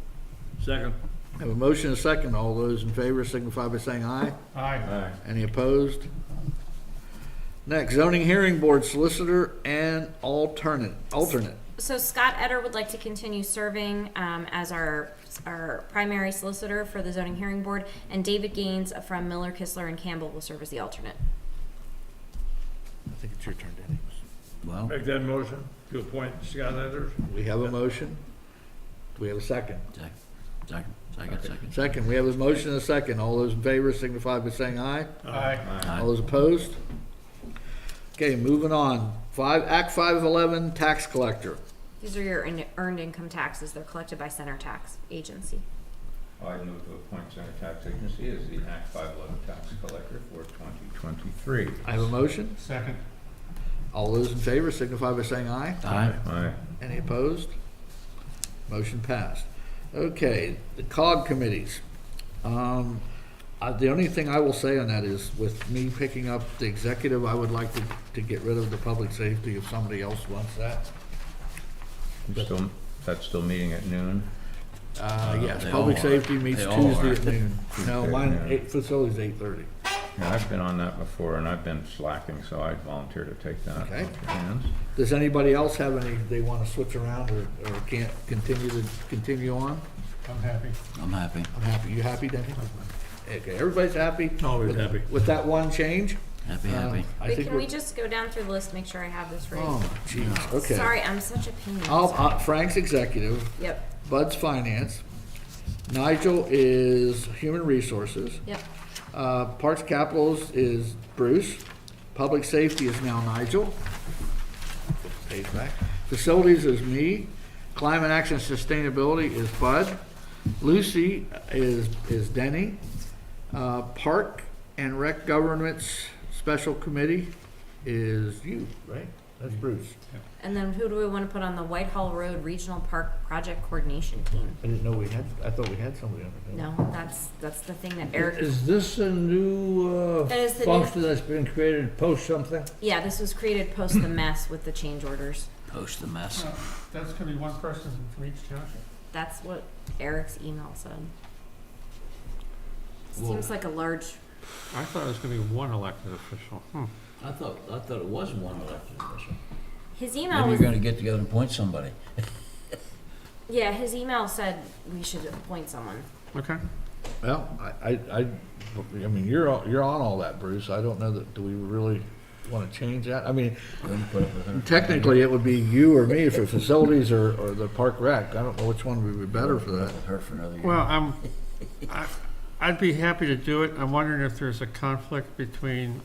A: Second.
E: I have a motion and a second. All those in favor signify by saying aye.
A: Aye.
E: Any opposed? Next, Zoning Hearing Board Solicitor and alternate.
D: So Scott Etter would like to continue serving as our primary solicitor for the zoning hearing board, and David Gaines from Miller, Kistler, and Campbell will serve as the alternate.
E: I think it's your turn, Danny.
B: Well,
A: Make that motion to appoint Scott Edders.
E: We have a motion. Do we have a second?
B: second.
E: Second. We have a motion and a second. All those in favor signify by saying aye.
A: Aye.
E: All those opposed? Okay, moving on. Act 511, tax collector.
D: These are your earned income taxes. They're collected by Center Tax Agency.
K: I move to appoint Center Tax Agency as the Act 511 tax collector for 2023.
E: I have a motion.
A: Second.
E: All those in favor signify by saying aye.
B: Aye.
K: Aye.
E: Any opposed? Motion passed. Okay, the COG committees. The only thing I will say on that is, with me picking up the executive, I would like to get rid of the public safety if somebody else wants that.
K: That's still meeting at noon?
E: Yes,
B: They
E: public
B: all are.
E: safety meets
B: They all
E: Tuesday
B: are.
E: at noon. No,
K: Okay,
E: mine,
K: yeah.
E: facility's 8:30.
K: Yeah, I've been on that before, and I've been slacking, so I volunteer to take that off
E: Okay.
K: your hands.
E: Does anybody else have any, they want to switch around or can't continue on?
A: I'm happy.
B: I'm happy.
E: I'm happy. You happy, Denny? Okay, everybody's happy?
C: Always happy.
E: With that one change?
B: Happy, happy.
E: I
D: Wait,
E: think
D: can we
E: we're-
D: just go down through the list, make sure I have this right?
E: Oh, jeez, okay.
D: Sorry, I'm such a pain. Sorry.
E: Frank's executive,
D: Yep,
E: Bud's finance, Nigel is human resources,
D: yep.
E: Parks Capitals is Bruce, public safety is now Nigel. Page back. Facilities is me, climate action and sustainability is Bud, Lucy is Denny, park and rec governments special committee is you, right? That's Bruce.
D: And then who do we want to put on the Whitehall Road Regional Park Project Coordination Team?
E: I didn't know I thought we had somebody on it.
D: No, that's the thing that Eric,
C: Is this a new
D: That is the new-
C: function that's been created post something?
D: yeah, this was created post the mess with the change orders.
B: Post the mess.
A: That's gonna be one person from each township?
D: That's what Eric's email said.
E: Whoa.
D: Seems like a large,
A: I thought it was gonna be one elected official.
B: I thought it was one elected official.
D: his email
B: Maybe
D: was,
B: you're gonna get together and appoint somebody.
D: yeah, his email said we should appoint someone.
A: Okay.
E: Well, I mean, you're on all that, Bruce. I don't know that, do we really want to change that? I mean,
B: We're gonna put up with her.
E: technically, it would be you or me for facilities or the park rec. I don't know which one would be better for that.
B: With her for another year.
A: Well, I'd be happy to do it. I'm wondering if there's a conflict between,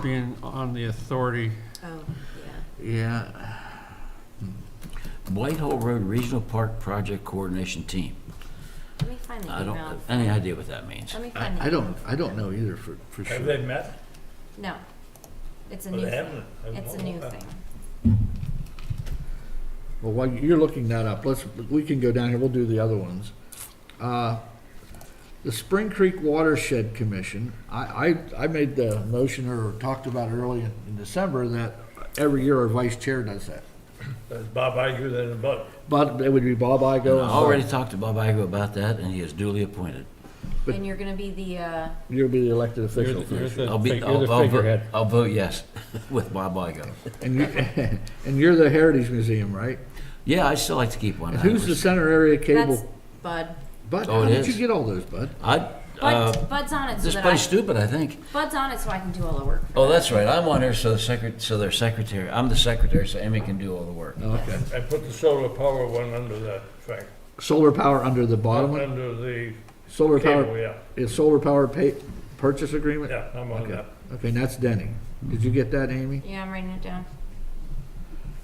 A: being on the authority.
D: Oh, yeah.
E: Yeah,
B: Whitehall Road Regional Park Project Coordination Team.
D: Let me find the
B: I don't
D: email.
B: have any idea what that means.
D: Let me find the
E: I
D: email.
E: don't know either for sure.
C: Have they met?
D: No. It's a
C: Well,
D: new
C: they
D: thing.
C: haven't. I
D: It's a
C: don't
D: new
C: know.
D: thing.
E: Well, while you're looking that up, we can go down here, we'll do the other ones. The Spring Creek Watershed Commission, I made the motion or talked about early in December that every year our vice chair does that.
C: That's Bob Iger then and Bud.
E: But it would be Bob
B: I
E: Igo and
B: already talked to Bob Igo about that, and he is duly appointed.
E: But-
D: And you're gonna be the,
E: You'll be the elected official.
A: You're the
B: I'll be,
A: fig- you're
B: I'll,
A: the
B: I'll vote,
A: figurehead.
B: I'll vote yes with Bob Igo.
E: And you, and you're the Heritage Museum, right?
B: Yeah, I still like to keep one.
E: And who's the center area
D: that's
E: cable?
D: Bud.
E: Bud,
B: Oh,
E: how
B: it
E: did you
B: is?
E: get all those, Bud?
D: Bud's on it so
B: this
D: that
B: place stupid, I think.
D: Bud's on it so I can do all the work.
B: Oh, that's right. I'm on there so their secretary. I'm the secretary, so Amy can do all the work.
E: Okay.
C: I put the solar power one under that, Frank.
E: Solar power under the bottom one?
C: Under the
E: Solar
C: cable,
E: power,
C: yeah.
E: is solar power purchase agreement?
C: Yeah, I'm on
E: Okay.
C: that.
E: Okay, and that's Denny. Did you get that, Amy?
D: Yeah, I'm writing it down.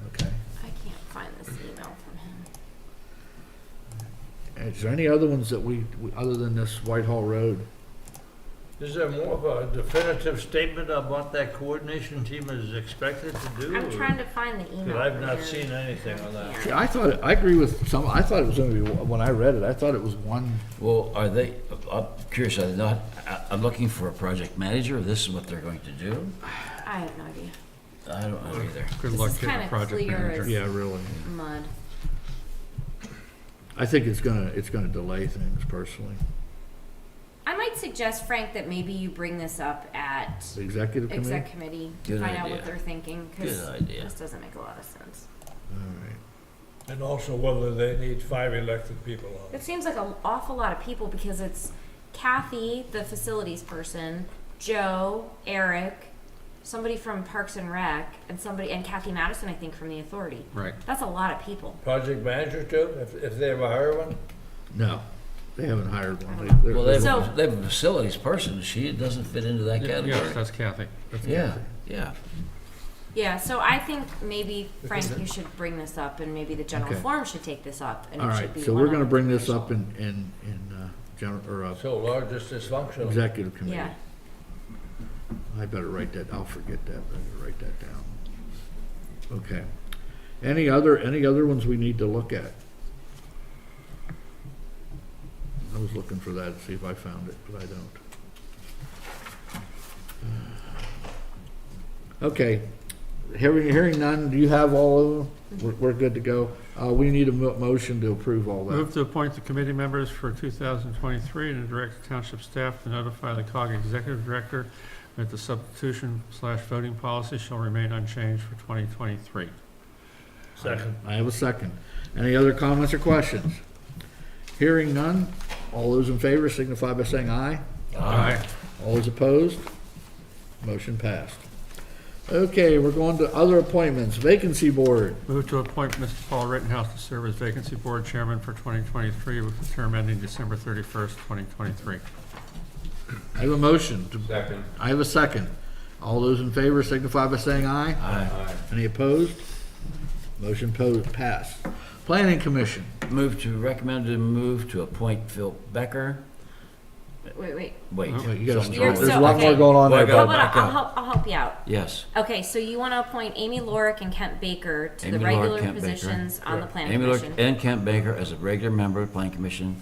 E: Okay.
D: I can't find this email from him.
E: Is there any other ones that other than this Whitehall Road?
C: Is there more of a definitive statement of what that coordination team is expected to do?
D: I'm trying to find the email.
C: Because I've not
D: here.
C: seen anything on that.
E: See, I agree with I thought it was gonna be, when I read it, I thought it was one,
B: Well, are they, I'm curious, are they not, I'm looking for a project manager. This is what they're going to do?
D: I have no idea.
B: I don't know either.
A: Good
D: This
A: luck
D: is
A: getting a
D: kinda
A: project
D: clear
A: manager.
D: as-
E: yeah, really.
D: Mud.
E: I think it's gonna delay things personally.
D: I might suggest, Frank, that maybe you bring this up at
E: The executive committee?
D: exec committee to
B: Good
D: find out
B: idea.
D: what they're thinking, because
B: Good idea.
D: this doesn't make a lot of sense.
E: All right.
C: And also whether they need 5 elected people on
D: It seems like an awful lot of people because it's Kathy, the facilities person, Joe, Eric, somebody from Parks and Rec, and Kathy Madison, I think, from the authority.
A: Right.
D: That's a lot of people.
C: Project manager too, if they ever hire one?
E: No, they haven't hired one.
B: Well, they
D: So-
B: have a facilities person. She doesn't fit into that
A: Yes,
B: category.
A: that's Kathy.
B: Yeah, yeah.
D: Yeah, so I think maybe, Frank, you should bring this up, and maybe the general
E: Okay.
D: forum should take this up, and
E: All
D: it
E: right,
D: should be
E: so
D: one
E: we're
D: on
E: gonna
D: the
E: bring this
D: commission.
E: up in general, or,
A: So largest dysfunctional.
E: executive committee.
D: Yeah.
E: I better write that, I'll forget that, but I better write that down. Okay. Any other ones we need to look at? I was looking for that to see if I found it, but I don't. Okay, hearing none, do you have all of them? We're good to go. We need a motion to approve all that.
A: Move to appoint the committee members for 2023 and to direct the township staff to notify the COG executive director that the substitution/voting policy shall remain unchanged for 2023.
E: Second. I have a second. Any other comments or questions? Hearing none, all those in favor signify by saying aye.
A: Aye.
E: All those opposed? Motion passed. Okay, we're going to other appointments. Vacancy Board.
A: Move to appoint Mr. Paul Rittenhouse to serve as vacancy board chairman for 2023 with the term ending December 31st, 2023.
E: I have a motion.
K: Second.
E: I have a second. All those in favor signify by saying aye.
B: Aye.
E: Any opposed? Motion passed. Planning Commission.
B: Move to, recommend to move to appoint Phil Becker.
D: Wait.
B: Wait.
E: Wait, you gotta
B: something's
E: start.
B: wrong.
E: There's a
D: So,
E: lot
D: okay.
E: more going on
B: Well, I
E: there.
B: got-
E: bud.
D: How about
B: back
D: I'll help you out.
B: Yes.
D: Okay, so you want to appoint Amy Lorick and Kent Baker to the
B: Amy Lorick,
D: regular
B: Kent Baker.
D: positions on the planning
B: Amy Lorick
D: commission.
B: and Kent Baker as a regular member of the Planning Commission,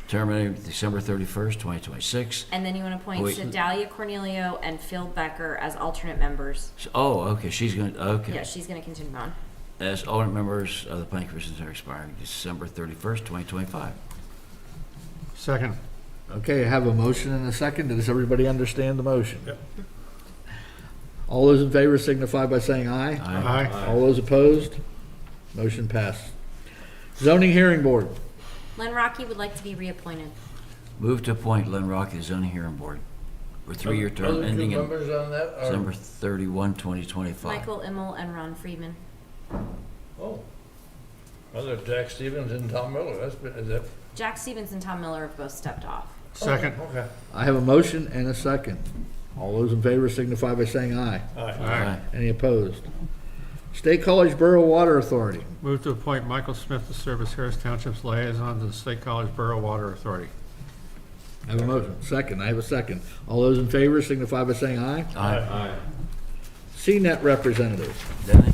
B: terminating December 31st, 2026.
D: And then you want to appoint
B: Wait.
D: Sedalia Cornelio and Phil Becker as alternate members.
B: Oh, okay, she's going to, okay.
D: Yeah, she's going to continue on.
B: As alternate members of the Planning Commission are expiring December 31st, 2025.
A: Second.
E: Okay, I have a motion and a second. Does everybody understand the motion? Yep. All those in favor signify by saying aye.
A: Aye.
E: All those opposed? Motion passed. Zoning Hearing Board.
D: Len Rocky would like to be reappointed.
B: Move to appoint Len Rocky as zoning hearing board for a three-year term ending in
C: on that
B: December 31, 2025.
D: Michael Immel and Ron Friedman.
C: Oh. Other Jack Stevens and Tom Miller, is that?
D: Jack Stevens and Tom Miller have both stepped off.
A: Second.
C: Okay.
E: I have a motion and a second. All those in favor signify by saying aye.
A: Aye.
E: Any opposed? State College Borough Water Authority.
A: Move to appoint Michael Smith to serve as Harris Township's liaison to the State College Borough Water Authority.
E: I have a motion. Second. I have a second. All those in favor signify by saying aye.
B: Aye.
E: CNET representative.
B: Denny?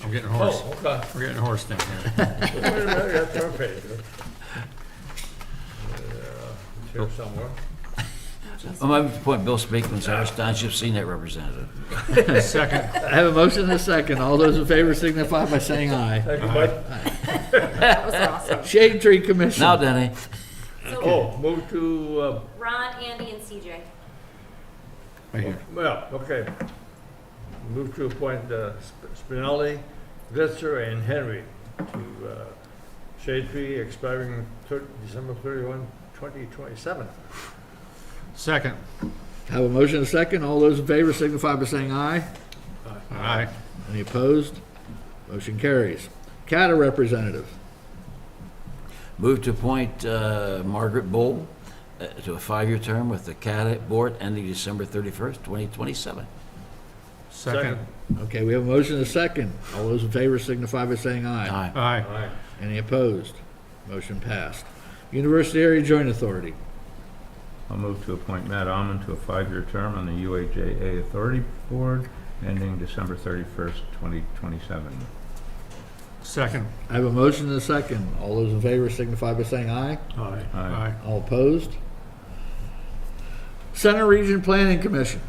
A: I'm getting hoarse.
C: okay.
A: We're getting hoarse down here.
C: Wait a minute, that's our page. Here somewhere.
B: I'm moving to appoint Bill Speakman as Harris Township CNET representative.
A: Second.
E: I have a motion and a second. All those in favor signify by saying aye.
C: Thank you, Mike.
D: That was awesome.
E: Shade Tree Commission.
B: Now, Denny.
D: So
C: Oh, move to,
D: Ron, Andy, and CJ.
E: Right here.
C: well, okay. Move to appoint Spinelli, Glitzer, and Henry to Shade Tree expiring December 31, 2027.
A: Second.
E: I have a motion and a second. All those in favor signify by saying aye.
A: Aye.
E: Any opposed? Motion carries. CATA representative.
B: Move to appoint Margaret Bull to a 5-year term with the CADA board ending December 31st, 2027.
A: Second.
E: Okay, we have a motion and a second. All those in favor signify by saying aye.
B: Aye.
A: Aye.
E: Any opposed? Motion passed. University Area Joint Authority.
K: I'll move to appoint Matt Almond to a 5-year term on the UAJA Authority Board, ending December 31st, 2027.
A: Second.
E: I have a motion and a second. All those in favor signify by saying aye.
C: Aye.
A: Aye.
E: All opposed? Center Region Planning Commission.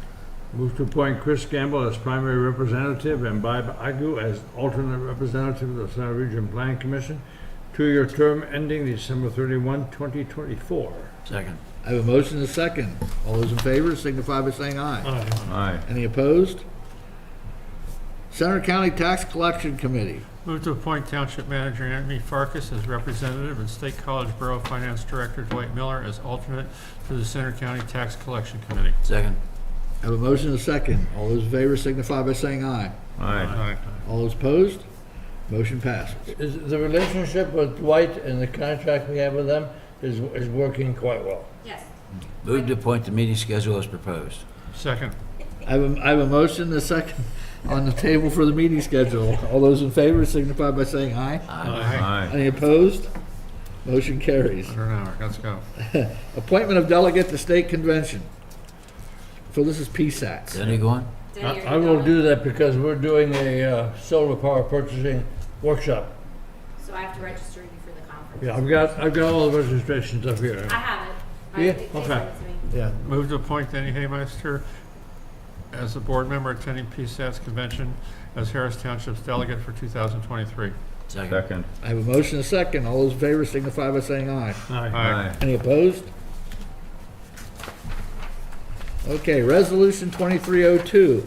C: Move to appoint Chris Gamble as primary representative and Bob Agu as alternate representative of the Center Region Planning Commission. 2-year term ending December 31, 2024.
B: Second.
E: I have a motion and a second. All those in favor signify by saying aye.
K: Aye.
E: Any opposed? Center County Tax Collection Committee.
A: Move to appoint Township Manager Anthony Farkas as representative and State College Borough Finance Director Dwight Miller as alternate to the Center County Tax Collection Committee.
B: Second.
E: I have a motion and a second. All those in favor signify by saying aye.
K: Aye.
E: All those opposed? Motion passes.
C: Is the relationship with Dwight and the contract we have with them is working quite well.
D: Yes.
B: Move to appoint the meeting schedule as proposed.
A: Second.
E: I have a motion and a second on the table for the meeting schedule. All those in favor signify by saying aye.
K: Aye.
E: Any opposed? Motion carries.
A: Under an hour, let's go.
E: Appointment of delegate to state convention. So this is PSATs.
B: Did he go on?
C: I will do that because we're doing a solar power purchasing workshop.
D: So I have to register you for the conference.
C: Yeah, I've got all the registrations up here.
D: I have it.
C: Yeah?
D: They sent
C: Okay.
D: it to me.
C: Yeah.
A: Move to appoint Denny Haymeister as a board member attending PSAT's convention as Harris Township's delegate for 2023.
K: Second.
E: I have a motion and a second. All those in favor signify by saying aye.
A: Aye.
E: Any opposed? Okay, resolution 2302,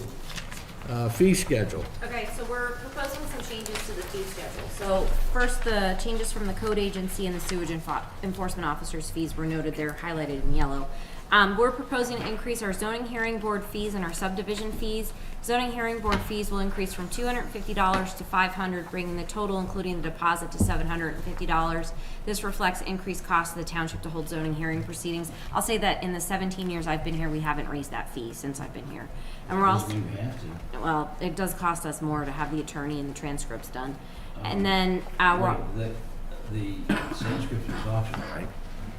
E: fee schedule.
D: Okay, so we're proposing some changes to the fee schedule. So first, the changes from the code agency and the sewage enforcement officer's fees were noted. They're highlighted in yellow. We're proposing to increase our zoning hearing board fees and our subdivision fees. Zoning hearing board fees will increase from $250 to $500, bringing the total, including the deposit, to $750. This reflects increased costs to the township to hold zoning hearing proceedings. I'll say that in the 17 years I've been here, we haven't raised that fee since I've been here. And we're also, well, it does cost us more to have the attorney and the transcripts done. And then,
B: The transcript is optional, right?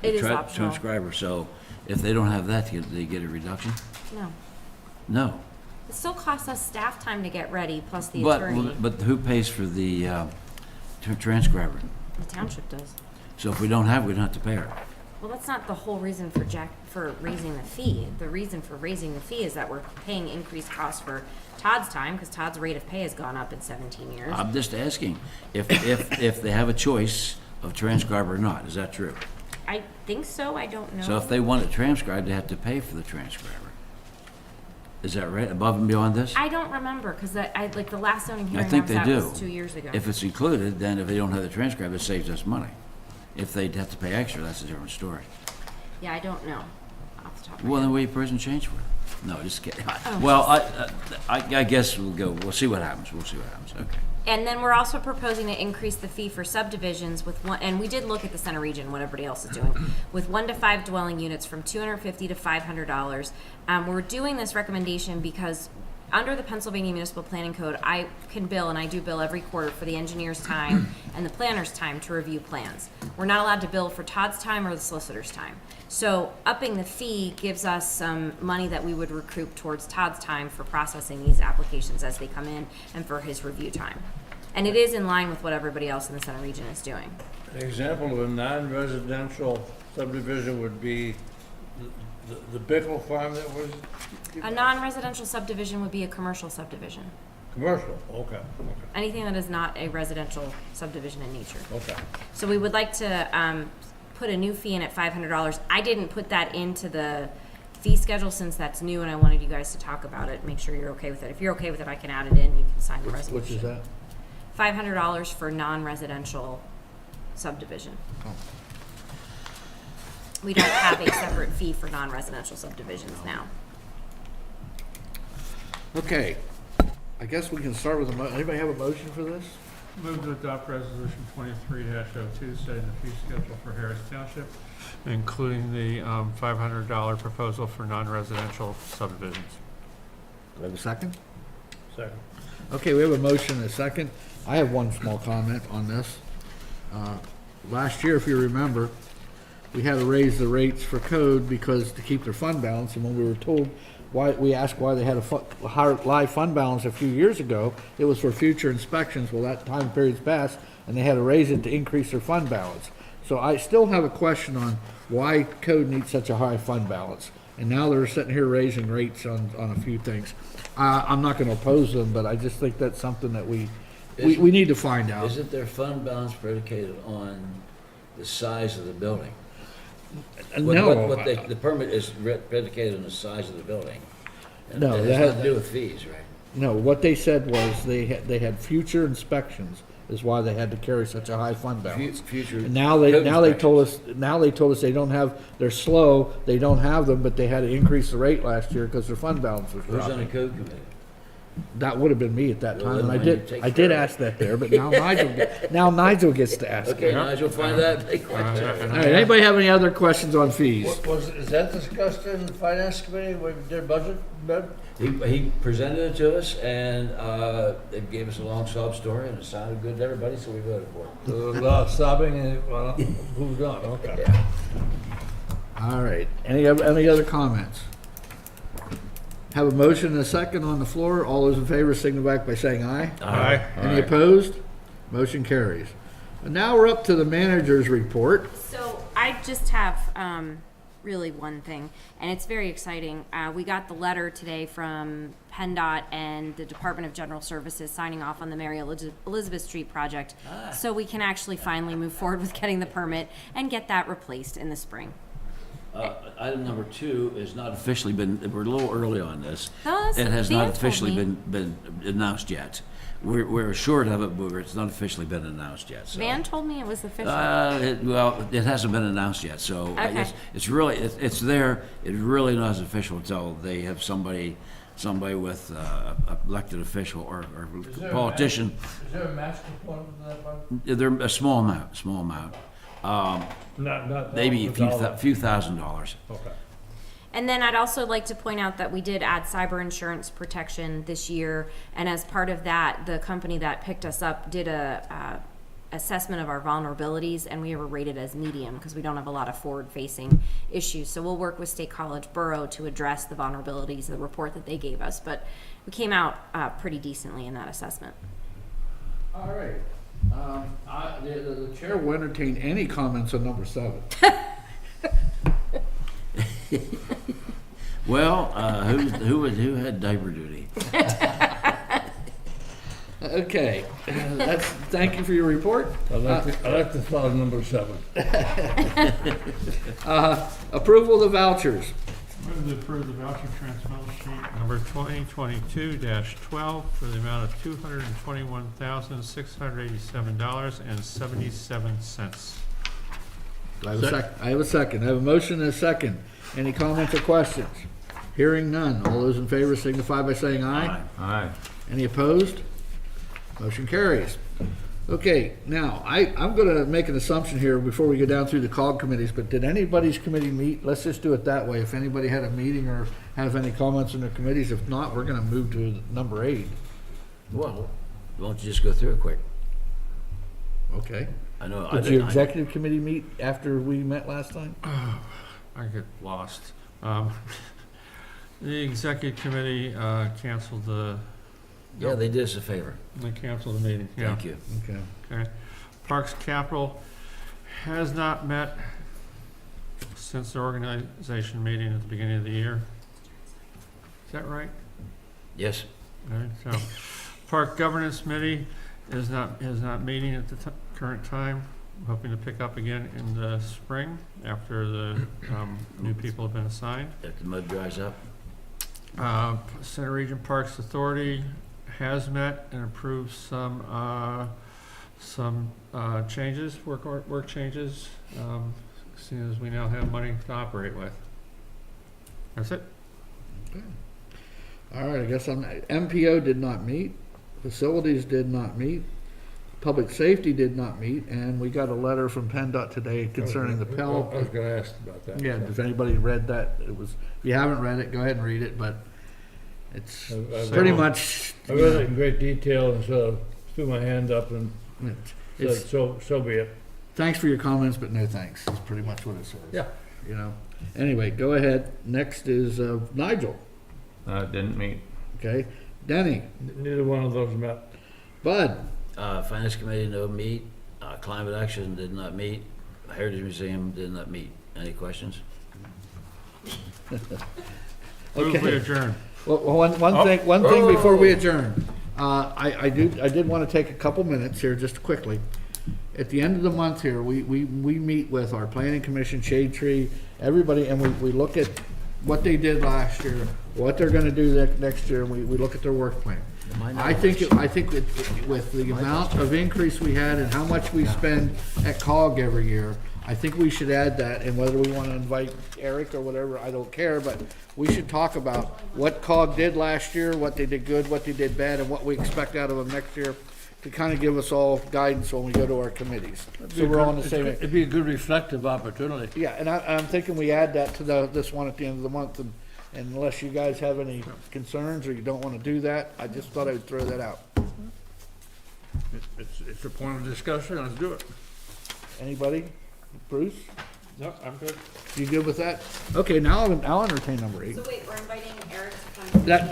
D: it is optional.
B: Transcriber, so if they don't have that, do they get a reduction?
D: No.
B: No.
D: It still costs us staff time to get ready, plus the
B: But,
D: attorney.
B: but who pays for the transcriber?
D: The township does.
B: So if we don't have, we don't have to pay her.
D: Well, that's not the whole reason for raising the fee. The reason for raising the fee is that we're paying increased costs for Todd's time, because Todd's rate of pay has gone up in 17 years.
B: I'm just asking if they have a choice of transcriber or not. Is that true?
D: I think so, I don't know.
B: So if they want it transcribed, they have to pay for the transcriber. Is that right? Above and beyond this?
D: I don't remember, because like the last zoning hearing I
B: think
D: was
B: they
D: at
B: do.
D: was 2 years ago.
B: If it's included, then if they don't have the transcriber, it saves us money. If they'd have to pay extra, that's a different story.
D: Yeah, I don't know off the top of my
B: Well,
D: head.
B: then what are you prison change for? No, just kidding.
D: Oh,
B: Well, I guess we'll see what happens. We'll see what happens. Okay.
D: And then we're also proposing to increase the fee for subdivisions with one, and we did look at the center region, what everybody else is doing, with 1 to 5 dwelling units from $250 to $500. We're doing this recommendation because under the Pennsylvania Municipal Planning Code, I can bill, and I do bill every quarter for the engineer's time and the planner's time to review plans. We're not allowed to bill for Todd's time or the solicitor's time. So upping the fee gives us some money that we would recoup towards Todd's time for processing these applications as they come in and for his review time. And it is in line with what everybody else in the center region is doing.
C: An example of a non-residential subdivision would be the Bickle farm that was
D: A non-residential subdivision would be a commercial subdivision.
C: commercial. Okay,
D: Anything that is not a residential subdivision in nature.
C: okay.
D: So we would like to put a new fee in at $500. I didn't put that into the fee schedule since that's new, and I wanted you guys to talk about it, make sure you're okay with it. If you're okay with it, I can add it in, you can sign the resolution.
C: Which is that?
D: $500 for non-residential subdivision. We don't have a separate fee for non-residential subdivisions now.
E: Okay, I guess we can start with anybody have a motion for this?
A: Move to adopt resolution 23-02, setting the fee schedule for Harris Township, including the $500 proposal for non-residential subdivisions.
E: Do I have a second?
C: Second.
E: Okay, we have a motion and a second. I have one small comment on this. Last year, if you remember, we had to raise the rates for code because to keep their fund balance, and when we were told why, we asked why they had a higher live fund balance a few years ago, it was for future inspections. Well, that time period's passed, and they had to raise it to increase their fund balance. So I still have a question on why code needs such a high fund balance. And now they're sitting here raising rates on a few things. I'm not gonna oppose them, but I just think that's something that we need to find out.
B: Isn't their fund balance predicated on the size of the building?
E: No.
B: The permit is predicated on the size of the building. And
E: No,
B: it
E: that
B: has
E: has-
B: nothing to do with fees, right?
E: No, what they said was they had future inspections is why they had to carry such a high fund balance.
B: Future.
E: And now they told us they don't have, they're slow, they don't have them, but they had to increase the rate last year because their fund balance was
B: Who's on the
E: dropping.
B: code committee?
E: that would have been me at that
B: Well,
E: time,
B: then
E: and
B: why don't you
E: I
B: take
E: did
B: care of
E: ask that there, but now Nigel gets to ask
B: Okay,
E: it.
B: Nigel, find that, big question.
E: All right, anybody have any other questions on fees?
C: Is that discussed in the finance committee with their budget?
B: He presented it to us, and it gave us a long sob story, and it sounded good to everybody, so we voted for it.
C: There was a lot of sobbing and, well, moved on, okay.
B: Yeah.
E: All right, any other comments? Have a motion and a second on the floor. All those in favor signify by saying aye.
A: Aye.
E: Any opposed? Motion carries. And now we're up to the manager's report.
D: So I just have really one thing, and it's very exciting. We got the letter today from PennDOT and the Department of General Services signing off on the Mary Elizabeth Street project, so we can actually finally move forward with getting the permit and get that replaced in the spring.
B: Item number 2 is not officially been, we're a little early on this.
D: No,
B: It has
D: Van
B: not
D: told
B: officially
D: me.
B: been announced yet. We're assured of it, but it's not officially been announced yet, so.
D: Van told me it was official.
B: Well, it hasn't been announced yet, so I
D: Okay.
B: guess it's really, it's there. It's really not as official until they have somebody with elected official or politician.
C: Is there a match component to that one?
B: They're a small amount.
C: Not.
B: Maybe a
C: dollar.
B: few $1,000s.
C: Okay.
D: And then I'd also like to point out that we did add cyber insurance protection this year, and as part of that, the company that picked us up did a assessment of our vulnerabilities, and we were rated as medium because we don't have a lot of forward-facing issues. So we'll work with State College Borough to address the vulnerabilities, the report that they gave us, but we came out pretty decently in that assessment.
E: All right. The chair will entertain any comments on number 7.
B: Well, who had diaper duty?
E: Okay, thank you for your report.
C: I like the thought of number 7.
A: Approval of the vouchers. Move to approve the voucher transmittal sheet number 2022-12 for the amount of $221,687.77.
E: I have a second. I have a motion and a second. Any comments or questions? Hearing none. All those in favor signify by saying aye.
K: Aye.
E: Any opposed? Motion carries. Okay, now, I'm gonna make an assumption here before we go down through the COG committees, but did anybody's committee meet? Let's just do it that way. If anybody had a meeting or have any comments on their committees, if not, we're gonna move to number 8.
B: Well, why don't you just go through it quick?
E: Okay.
B: I know.
E: Did your executive committee meet after we met last time?
A: I get lost. The executive committee canceled the
B: Yeah, they did us a favor.
A: They canceled the meeting, yeah.
B: Thank you.
E: Okay.
A: Okay. Parks Capital has not met since the organization meeting at the beginning of the year. Is that right?
B: Yes.
A: All right, so Park Governance Committee is not meeting at the current time. Hoping to pick up again in the spring after the new people have been assigned.
B: If the mud dries up.
A: Center Region Parks Authority has met and approved some changes, work changes, seeing as we now have money to operate with. That's it.
E: All right, I guess MPO did not meet, facilities did not meet, public safety did not meet, and we got a letter from PennDOT today concerning the Pell.
C: I was gonna ask about that.
E: Yeah, if anybody read that, if you haven't read it, go ahead and read it, but it's
C: I've
E: pretty
C: read it.
E: much.
C: I read it in great detail and so threw my hand up and said,
E: It's,
C: so be it.
E: thanks for your comments, but no thanks, is pretty much what it says.
C: Yeah.
E: You know, anyway, go ahead. Next is Nigel,
K: Didn't meet.
E: okay? Denny,
C: Neither one of those met.
E: Bud,
B: Finance Committee, no meet. Climate Action did not meet. Heritage Museum did not meet. Any questions?
A: Move we
E: okay.
A: adjourn.
E: Well, one thing before we adjourn. I did want to take a couple minutes here, just quickly. At the end of the month here, we meet with our planning commission, Shade Tree, everybody, and we look at what they did last year, what they're gonna do next year, and we look at their work plan. I think with the amount of increase we had and how much we spend at COG every year, I think we should add that, and whether we wanna invite Eric or whatever, I don't care, but we should talk about what COG did last year, what they did good, what they did bad, and what we expect out of them next year, to kinda give us all guidance when we go to our committees. So we're all on the same.
C: It'd be a good reflective opportunity.
E: Yeah, and I'm thinking we add that to this one at the end of the month, and unless you guys have any concerns or you don't wanna do that, I just thought I would throw that out.
C: It's a point of discussion, let's do it.
E: Anybody? Bruce?
A: No, I'm good.
E: You good with that? Okay, now I'll entertain number 8.
D: So wait, we're inviting Eric to come.
E: That,